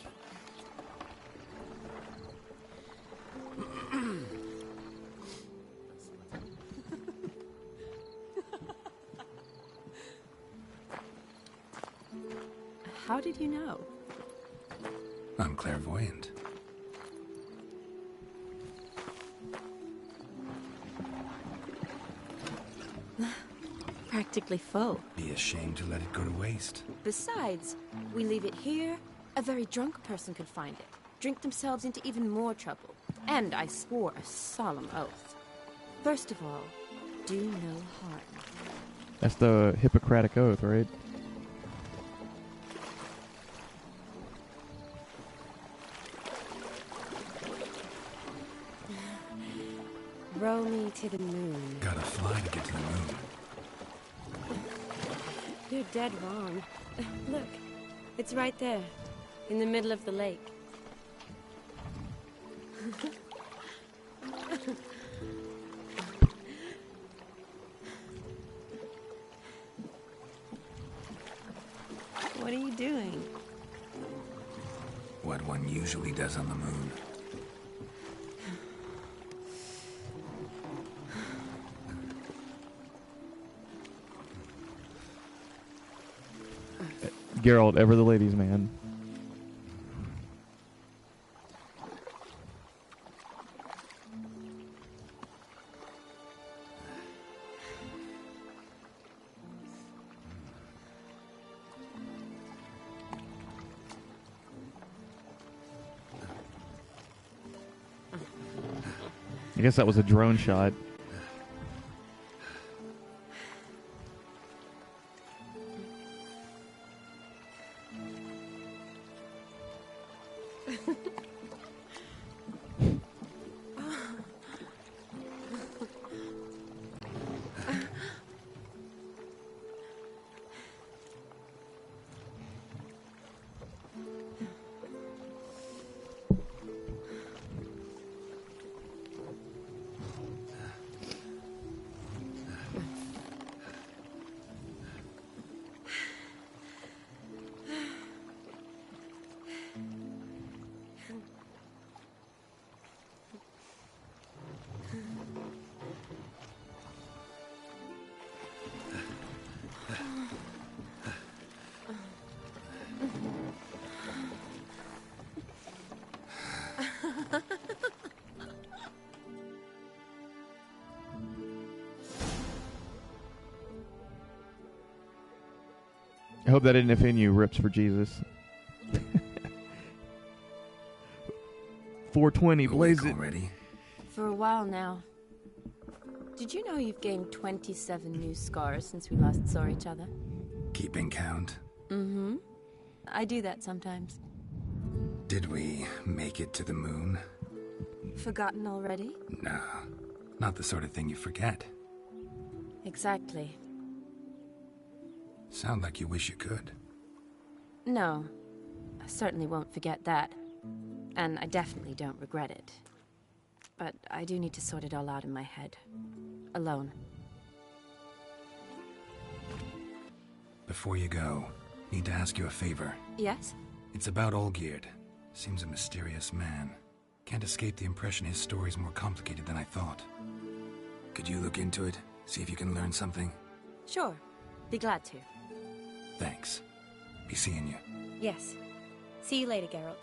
Speaker 5: How did you know?
Speaker 4: I'm clairvoyant.
Speaker 5: Practically full.
Speaker 4: Be ashamed to let it go to waste.
Speaker 5: Besides, we leave it here, a very drunk person could find it, drink themselves into even more trouble. And I swore a solemn oath. First of all, do no harm.
Speaker 1: That's the Hippocratic Oath, right?
Speaker 5: Row me to the moon.
Speaker 4: Gotta fly to get to the moon.
Speaker 5: You're dead wrong. Look, it's right there, in the middle of the lake. What are you doing?
Speaker 4: What one usually does on the moon.
Speaker 1: Geralt, ever the ladies' man. I guess that was a drone shot. I hope that didn't offend you, Rips for Jesus. 420, blaze it.
Speaker 4: Already?
Speaker 5: For a while now. Did you know you've gained 27 new scars since we last saw each other?
Speaker 4: Keeping count?
Speaker 5: Mm-hmm. I do that sometimes.
Speaker 4: Did we make it to the moon?
Speaker 5: Forgotten already?
Speaker 4: No, not the sort of thing you forget.
Speaker 5: Exactly.
Speaker 4: Sound like you wish you could.
Speaker 5: No, I certainly won't forget that. And I definitely don't regret it. But I do need to sort it all out in my head. Alone.
Speaker 4: Before you go, need to ask you a favor.
Speaker 5: Yes?
Speaker 4: It's about Olgierd. Seems a mysterious man. Can't escape the impression his story's more complicated than I thought. Could you look into it? See if you can learn something?
Speaker 5: Sure. Be glad to.
Speaker 4: Thanks. Be seeing you.
Speaker 5: Yes. See you later, Geralt.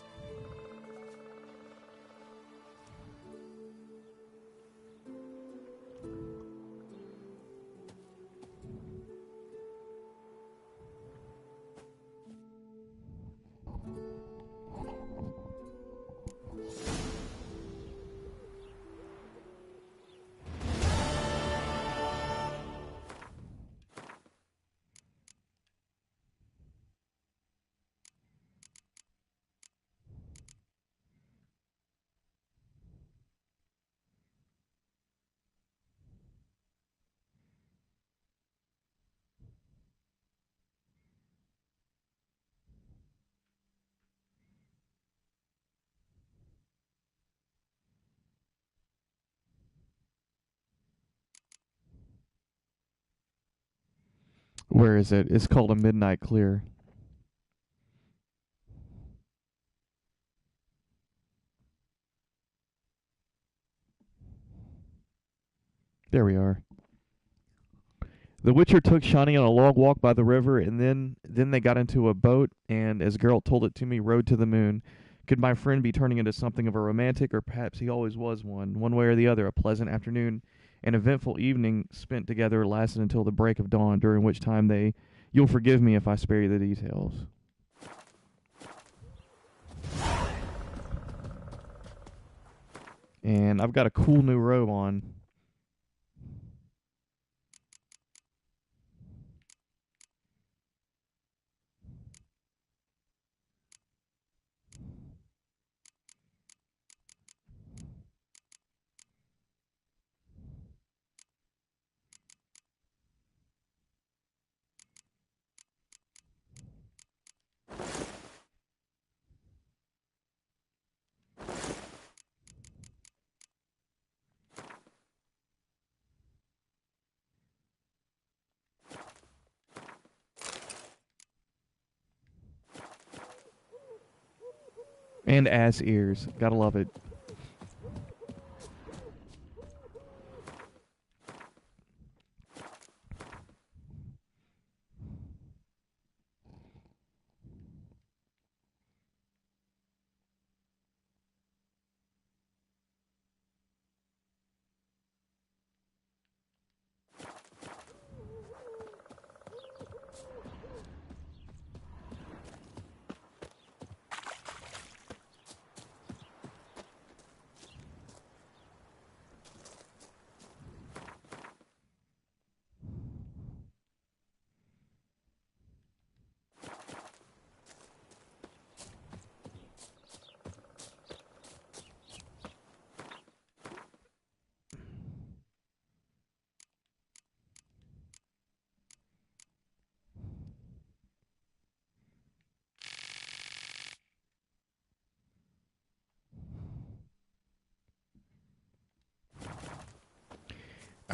Speaker 1: Where is it? It's called a Midnight Clear. There we are. The Witcher took Shani on a long walk by the river, and then they got into a boat, and as Geralt told it to me, rode to the moon. Could my friend be turning into something of a romantic, or perhaps he always was one? One way or the other, a pleasant afternoon, an eventful evening spent together lasted until the break of dawn, during which time you'll forgive me if I spare you the details. And I've got a cool new robe on. And ass ears. Gotta love it.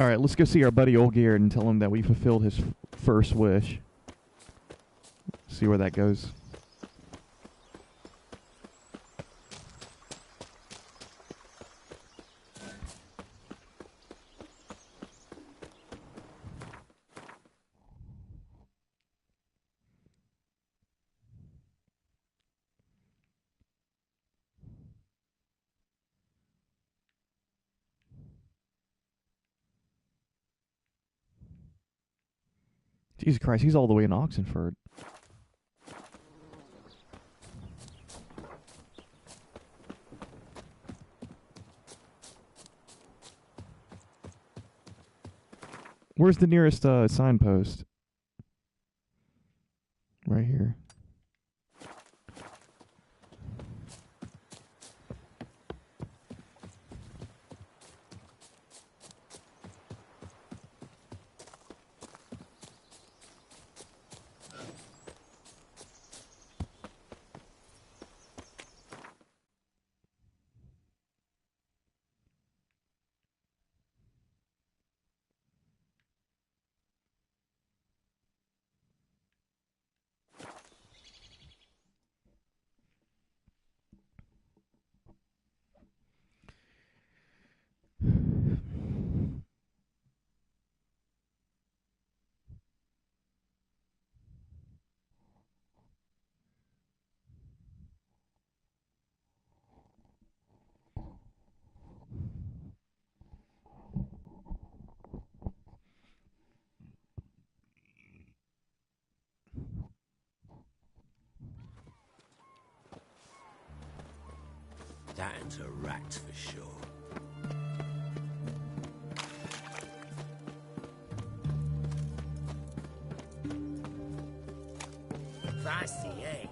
Speaker 1: All right, let's go see our buddy Olgierd and tell him that we fulfilled his first wish. See where that goes. Jesus Christ, he's all the way in Oxenford. Where's the nearest signpost? Right here.
Speaker 8: That ain't a rat for sure.
Speaker 18: Fancy, eh?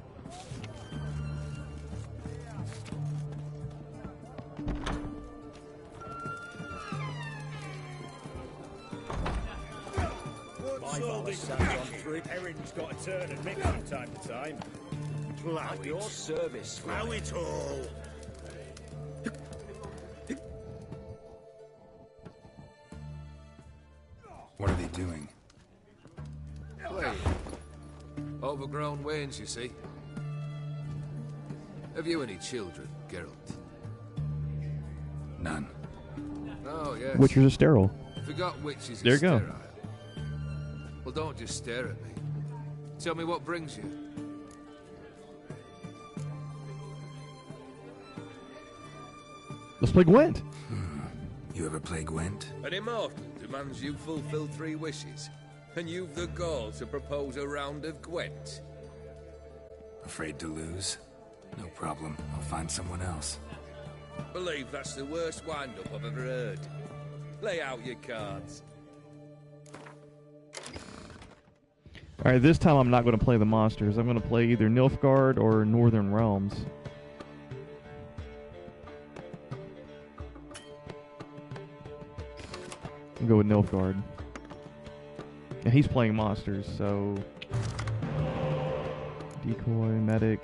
Speaker 20: What's all this nonsense? Erin's got to turn and mix from time to time.
Speaker 8: Plough
Speaker 20: At your service,
Speaker 8: Plough it all.
Speaker 4: What are they doing?
Speaker 21: Playing. Overgrown wains, you see. Have you any children, Geralt?
Speaker 4: None.
Speaker 21: Oh, yes.
Speaker 1: Witchers are sterile.
Speaker 21: Forgot witches
Speaker 1: There
Speaker 21: are
Speaker 1: you go.
Speaker 21: sterile. don't just stare at me. Tell me what brings you.
Speaker 1: Let's play Gwent.
Speaker 4: You ever play Gwent?
Speaker 21: An immortal demands you fulfill 3 wishes, and you've the gall to propose a round of Gwent.
Speaker 4: Afraid to lose? No problem. I'll find someone else.
Speaker 21: Believe that's the worst wind-up I've ever heard. Lay out your cards.
Speaker 1: Alright, this time I'm not going to play the monsters. I'm going to play either Nilfgaard or Northern Realms. I'll go with Nilfgaard. And he's playing monsters, so... Decoy, medic...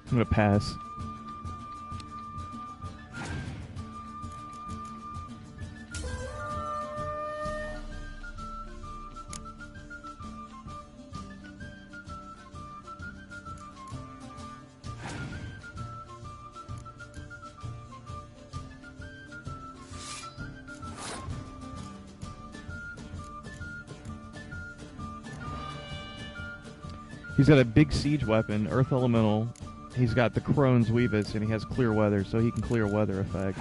Speaker 1: I'm gonna pass. He's got a big siege weapon, Earth Elemental. He's got the Crone's Weavis, and he has clear weather, so he can clear weather effect.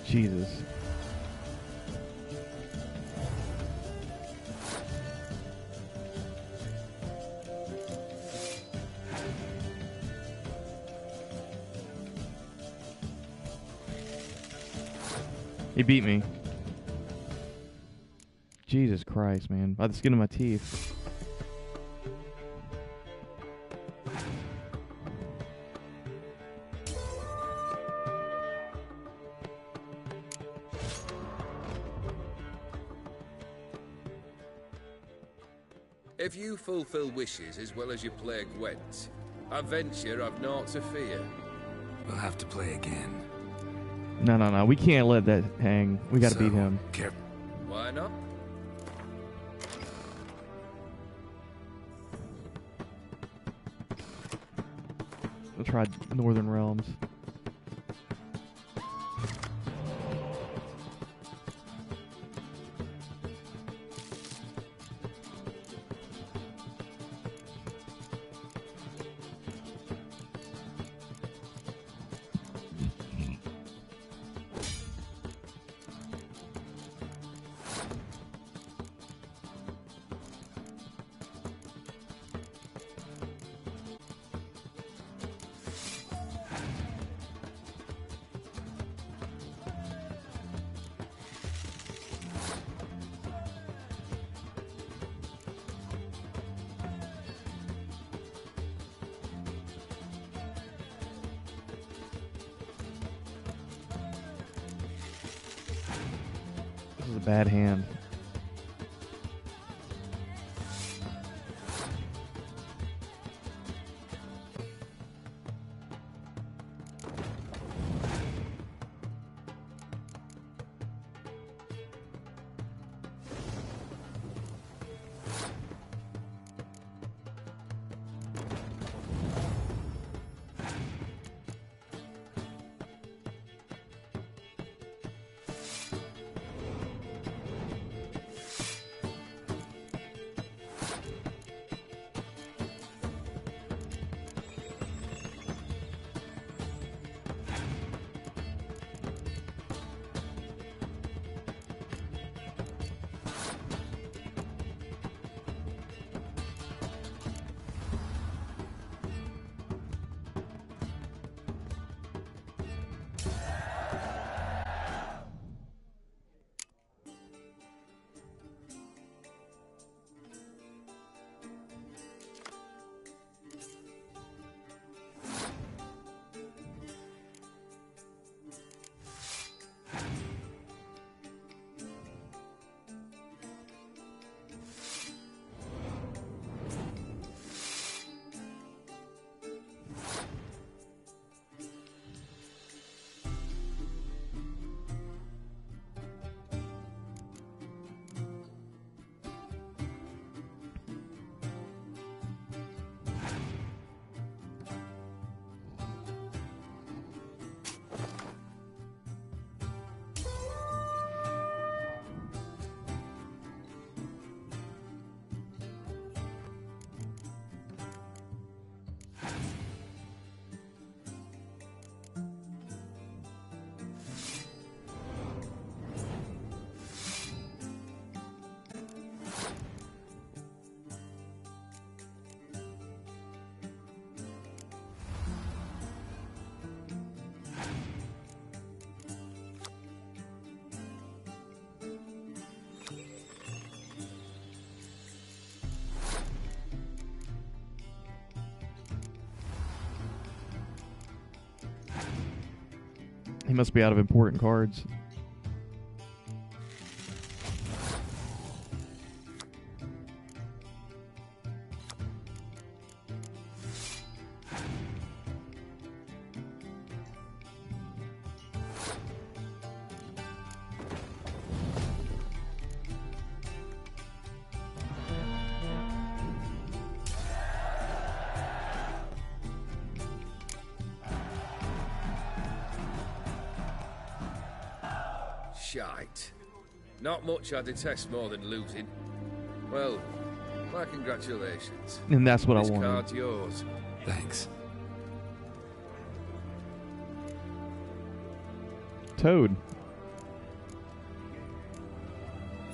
Speaker 1: Jesus. He beat me. Jesus Christ, man. By the skin of my teeth.
Speaker 21: If you fulfill wishes as well as you play Gwent, I venture I've naught to fear.
Speaker 4: We'll have to play again.
Speaker 1: No. We can't let that hang. We gotta beat him.
Speaker 21: Why not?
Speaker 1: We'll try Northern Realms. This is a bad hand. He must be out of important cards.
Speaker 21: Shite. Not much I detest more than losing. Well, my congratulations.
Speaker 1: And that's what I
Speaker 21: This
Speaker 1: wanted.
Speaker 21: card's yours.
Speaker 4: Thanks.
Speaker 1: Toad.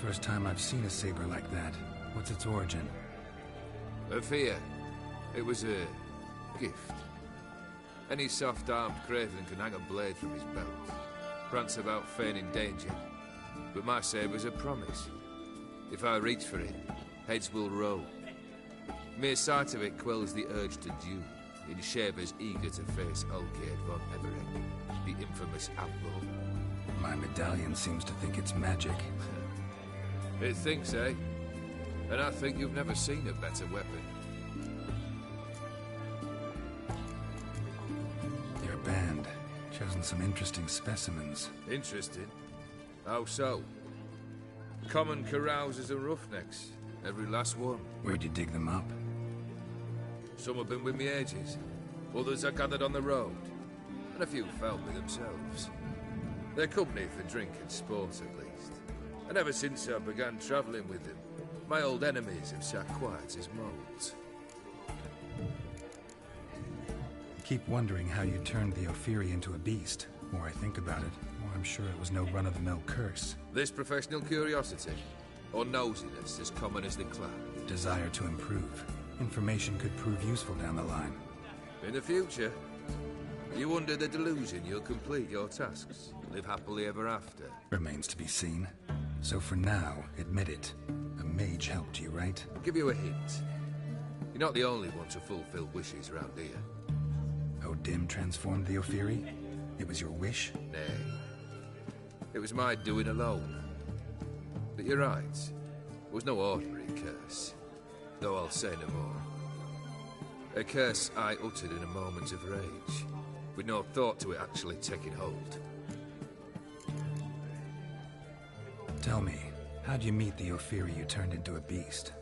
Speaker 4: First time I've seen a saber like that. What's its origin?
Speaker 21: A fear. It was a gift. Any soft-armed craven can hang a blade from his belt, prance about feigning danger. But my saber's a promise. If I reach for it, heads will roll. Mere sight of it quells the urge to duel, in shavers eager to face Olgierd von Everett, the infamous outlaw.
Speaker 4: My medallion seems to think it's magic.
Speaker 21: It thinks, eh? And I think you've never seen a better weapon.
Speaker 4: Your band. Chosen some interesting specimens.
Speaker 21: Interesting? How so? Common carousers and roughnecks. Every last one.
Speaker 4: Where'd you dig them up?
Speaker 21: Some have been with me ages. Others I gathered on the road. And a few found me themselves. They're company for drink and sport, at least. And ever since I began travelling with them, my old enemies have sat quiet as moles.
Speaker 4: I keep wondering how you turned the Ophiri into a beast. The more I think about it, the more I'm sure it was no run-of-the-mill curse.
Speaker 21: This professional curiosity, or nosiness as common as the cloud.
Speaker 4: Desire to improve. Information could prove useful down the line.
Speaker 21: In the future, you under the delusion you'll complete your tasks, live happily ever after.
Speaker 4: Remains to be seen. So for now, admit it. A mage helped you, right?
Speaker 21: I'll give you a hint. You're not the only one to fulfill wishes around here.
Speaker 4: O'Dim transformed the Ophiri? It was your wish?
Speaker 21: Nay. It was my doing alone. But you're right. It was no ordinary curse. Though I'll say no more. A curse I uttered in a moment of rage, with no thought to it actually taking hold.
Speaker 4: Tell me, how'd you meet the Ophiri you turned into a beast?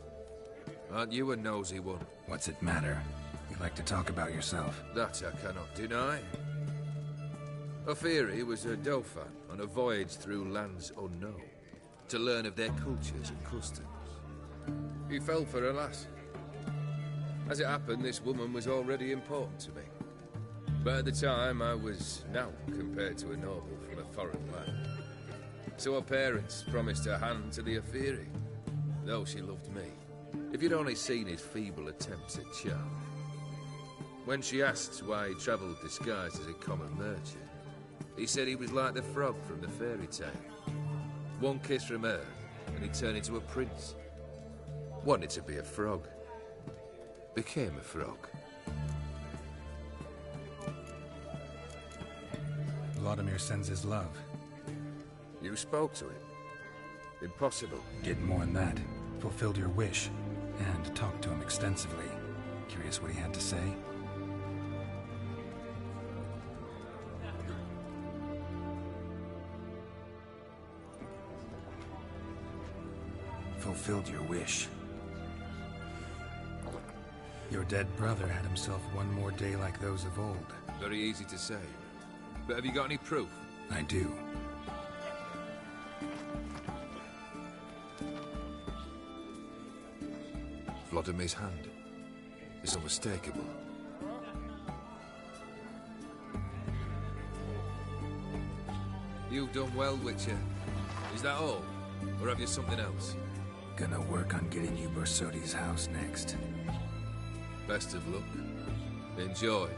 Speaker 21: Aren't you a nosy one?
Speaker 4: What's it matter? You like to talk about yourself.
Speaker 21: That I cannot deny. Ophiri was a Dauphin on a voyage through lands unknown, to learn of their cultures and customs. He fell for a lass. As it happened, this woman was already important to me. But at the time, I was naught compared to a noble from a foreign land. So her parents promised her hand to the Ophiri, though she loved me. If you'd only seen his feeble attempts at charm. When she asked why he travelled disguised as a common merchant, he said he was like the frog from the fairy tale. One kiss from her, and he turned into a prince. Wanted to be a frog. Became a frog.
Speaker 4: Vladimir sends his love.
Speaker 21: You spoke to him. Impossible.
Speaker 4: Did more than that. Fulfilled your wish. And talked to him extensively. Curious what he had to say? Fulfilled your wish. Your dead brother had himself one more day like those of old.
Speaker 21: Very easy to say. But have you got any proof?
Speaker 4: I do.
Speaker 21: Vladimir's hand is unmistakable. You've done well, Witcher. Is that all? Or have you something else?
Speaker 4: Gonna work on getting you Bersodi's house next.
Speaker 21: Best of luck. Enjoy.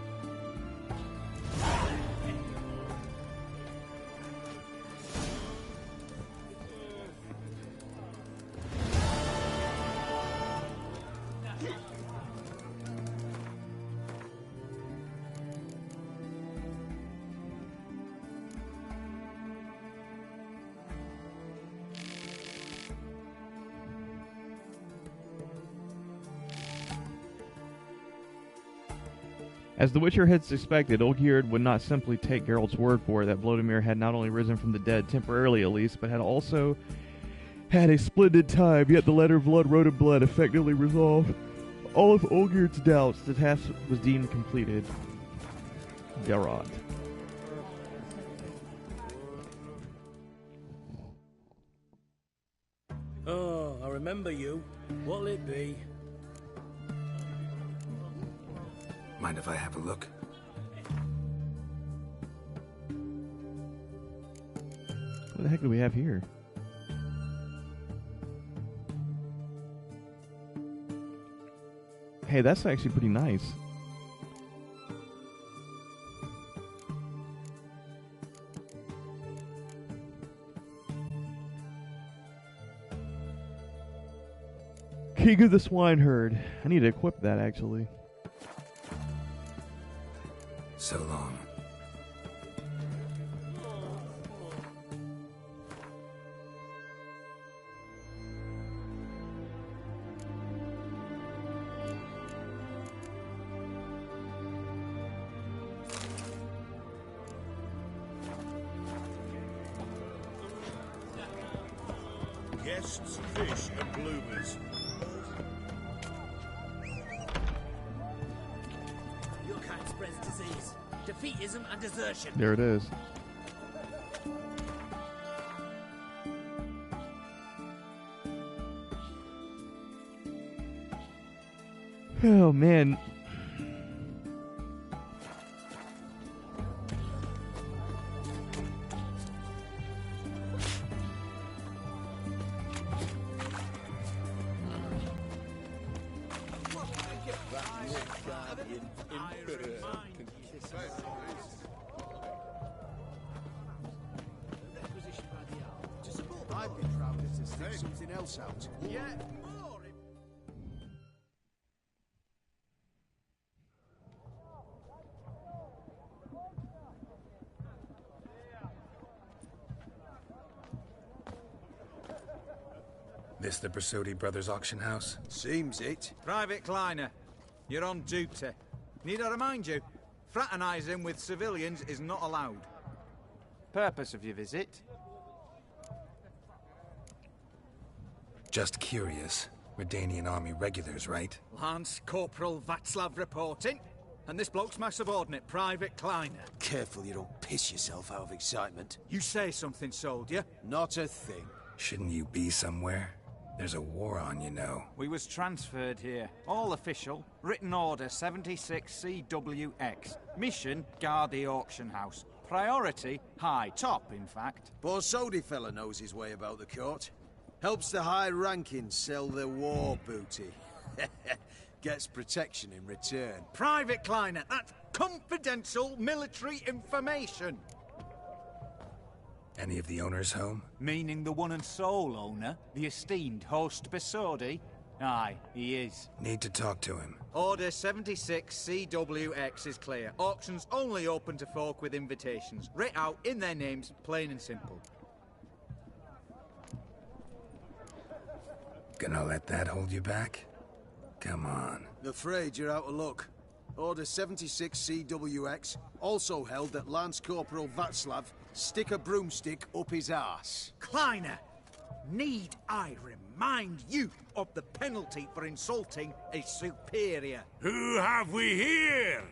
Speaker 1: As the Witcher had suspected, Olgierd would not simply take Geralt's word for it that Vladimir had not only risen from the dead, temporarily at least, but had also had a splendid time, yet the letter Blood wrote in blood effectively resolved all of Olgierd's doubts. The task was deemed completed. Geralt.
Speaker 20: Oh, I remember you. What'll it be?
Speaker 4: Mind if I have a look?
Speaker 1: What the heck do we have here? Hey, that's actually pretty nice. King of the Swineherd. I need to equip that, actually.
Speaker 4: So long.
Speaker 9: Guests, fish, and bloomers.
Speaker 2: Your kind spreads disease, defeatism, and desertion.
Speaker 1: There it is. Oh, man.
Speaker 8: I'd be proud to stick something else out. Yeah.
Speaker 4: This the Brasodi Brothers auction house?
Speaker 8: Seems it.
Speaker 22: Private Kleiner, you're on duty. Need I remind you, fraternising with civilians is not allowed. Purpose of your visit?
Speaker 4: Just curious. Redanian army regulars, right?
Speaker 22: Lance Corporal Václav reporting. And this bloke's my subordinate, Private Kleiner.
Speaker 8: Careful you don't piss yourself out of excitement.
Speaker 22: You say something, soldier?
Speaker 8: Not a thing.
Speaker 4: Shouldn't you be somewhere? There's a war on, you know.
Speaker 22: We was transferred here. All official. Written order 76 CWX. Mission, guard the auction house. Priority, high. Top, in fact.
Speaker 8: Borsodi fella knows his way about the court. Helps the high rankings sell their war booty. Gets protection in return.
Speaker 22: Private Kleiner, that's confidential military information.
Speaker 4: Any of the owners home?
Speaker 22: Meaning the one and sole owner, the esteemed host Besodi? Aye, he is.
Speaker 4: Need to talk to him.
Speaker 22: Order 76 CWX is clear. Auctions only open to folk with invitations. Writ out in their names, plain and simple.
Speaker 4: Gonna let that hold you back? Come on.
Speaker 8: Afraid you're out of luck. Order 76 CWX, also held that Lance Corporal Václav stick a broomstick up his arse.
Speaker 22: Kleiner, need I remind you of the penalty for insulting a superior?
Speaker 16: Who have we here?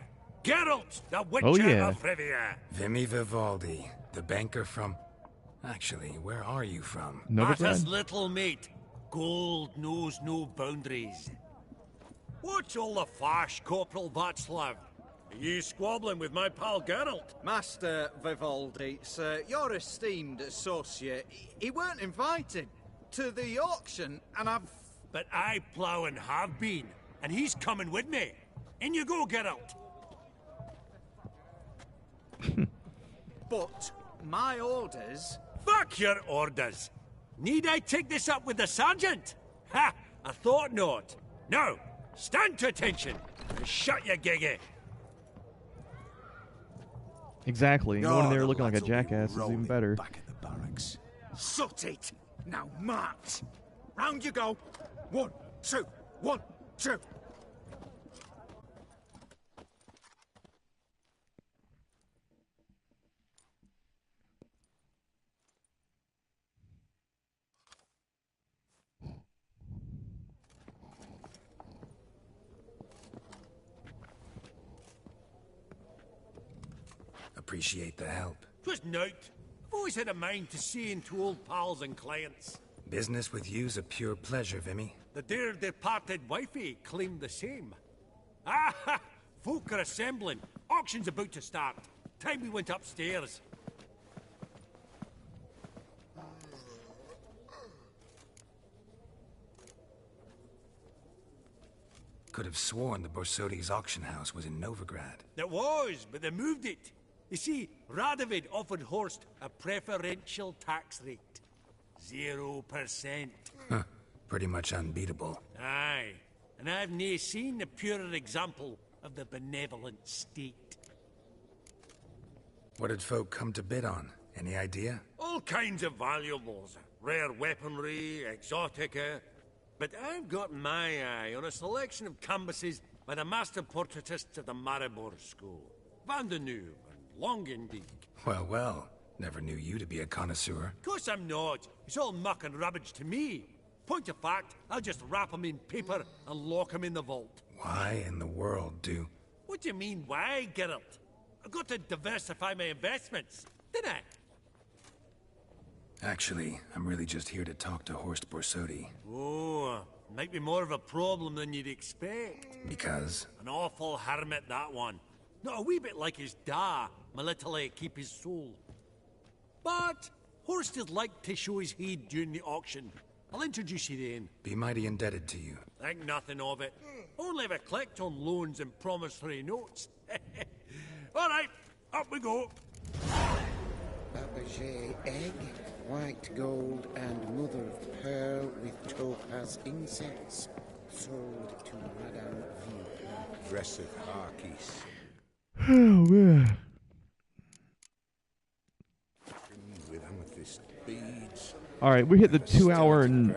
Speaker 16: Geralt, the Witcher of Rivia.
Speaker 4: Vimy Vivaldi, the banker from... Actually, where are you from?
Speaker 16: Matters little, mate. Gold knows no boundaries. What's all the fash, Corporal Václav? Are you squabbling with my pal Geralt?
Speaker 22: Master Vivaldi, sir, your esteemed associate, he weren't invited to the auction, and I've...
Speaker 16: But I plough and have been, and he's coming with me. In you go, Geralt.
Speaker 22: But my orders...
Speaker 16: Fuck your orders. Need I take this up with the sergeant? Ha! I thought not. Now, stand to attention and shut your giggy.
Speaker 1: Exactly. Going in there looking like a jackass is even better.
Speaker 8: Back at the barracks.
Speaker 22: Sort it! Now march! Round you go! 1, 2, 1, 2!
Speaker 4: Appreciate the help.
Speaker 16: 'Twas nout. I've always had a mind to see into old pals and clients.
Speaker 4: Business with you's a pure pleasure, Vimy.
Speaker 16: The dear departed wifey claimed the same. Ah! Folk are assembling. Auction's about to start. Time we went upstairs.
Speaker 4: Could have sworn the Borsodi's auction house was in Novigrad.
Speaker 20: It was, but they moved it. You see, Radovid offered Horst a preferential tax rate. 0%.
Speaker 4: Huh. Pretty much unbeatable.
Speaker 20: Aye. And I've nae seen a purer example of the benevolent state.
Speaker 4: What did folk come to bid on? Any idea?
Speaker 20: All kinds of valuables. Rare weaponry, exotica. But I've got my eye on a selection of canvases by the master portraitists of the Maribor School. Van de Neuve and Longendijk.
Speaker 4: Well, well. Never knew you to be a connoisseur.
Speaker 20: Of course I'm not. It's all muck and rubbish to me. Point of fact, I'll just wrap 'em in paper and lock 'em in the vault.
Speaker 4: Why in the world do...
Speaker 20: What do you mean, why, Geralt? I've got to diversify my investments, didn't I?
Speaker 4: Actually, I'm really just here to talk to Horst Borsodi.
Speaker 20: Oh, might be more of a problem than you'd expect.
Speaker 4: Because?
Speaker 20: An awful hermit, that one. Not a wee bit like his da, military keep his soul. But Horst is like to show his head during the auction. I'll introduce you then.
Speaker 4: Be mighty indebted to you.
Speaker 20: Think nothing of it. Only if I collect on loans and promissory notes. All right, up we go.
Speaker 13: Fabergé egg, white gold, and mother of pearl with topaz insets. Sold to Madame Villefort.
Speaker 16: Dress of Harkis.
Speaker 1: Oh, man.
Speaker 16: With amethyst beads.
Speaker 1: All right, we hit the 2 hour, and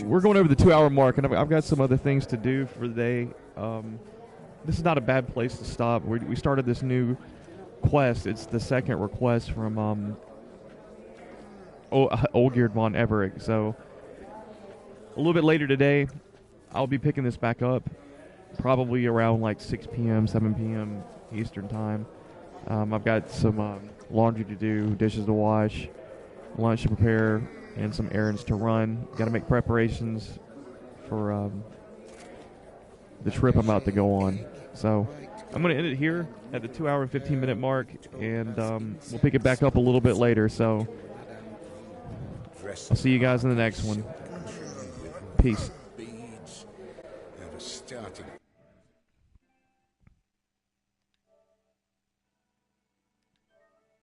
Speaker 1: we're going over the 2 hour mark, and I've got some other things to do for the day. This is not a bad place to stop. We started this new quest. It's the second request from Olgierd von Everec. So a little bit later today, I'll be picking this back up, probably around like 6 p.m., 7 p.m. Eastern time. I've got some laundry to do, dishes to wash, lunch to prepare, and some errands to run. Got to make preparations for the trip I'm about to go on. So I'm going to end it here at the 2 hour and 15 minute mark, and we'll pick it back up a little bit later. So I'll see you guys in the next one. Peace.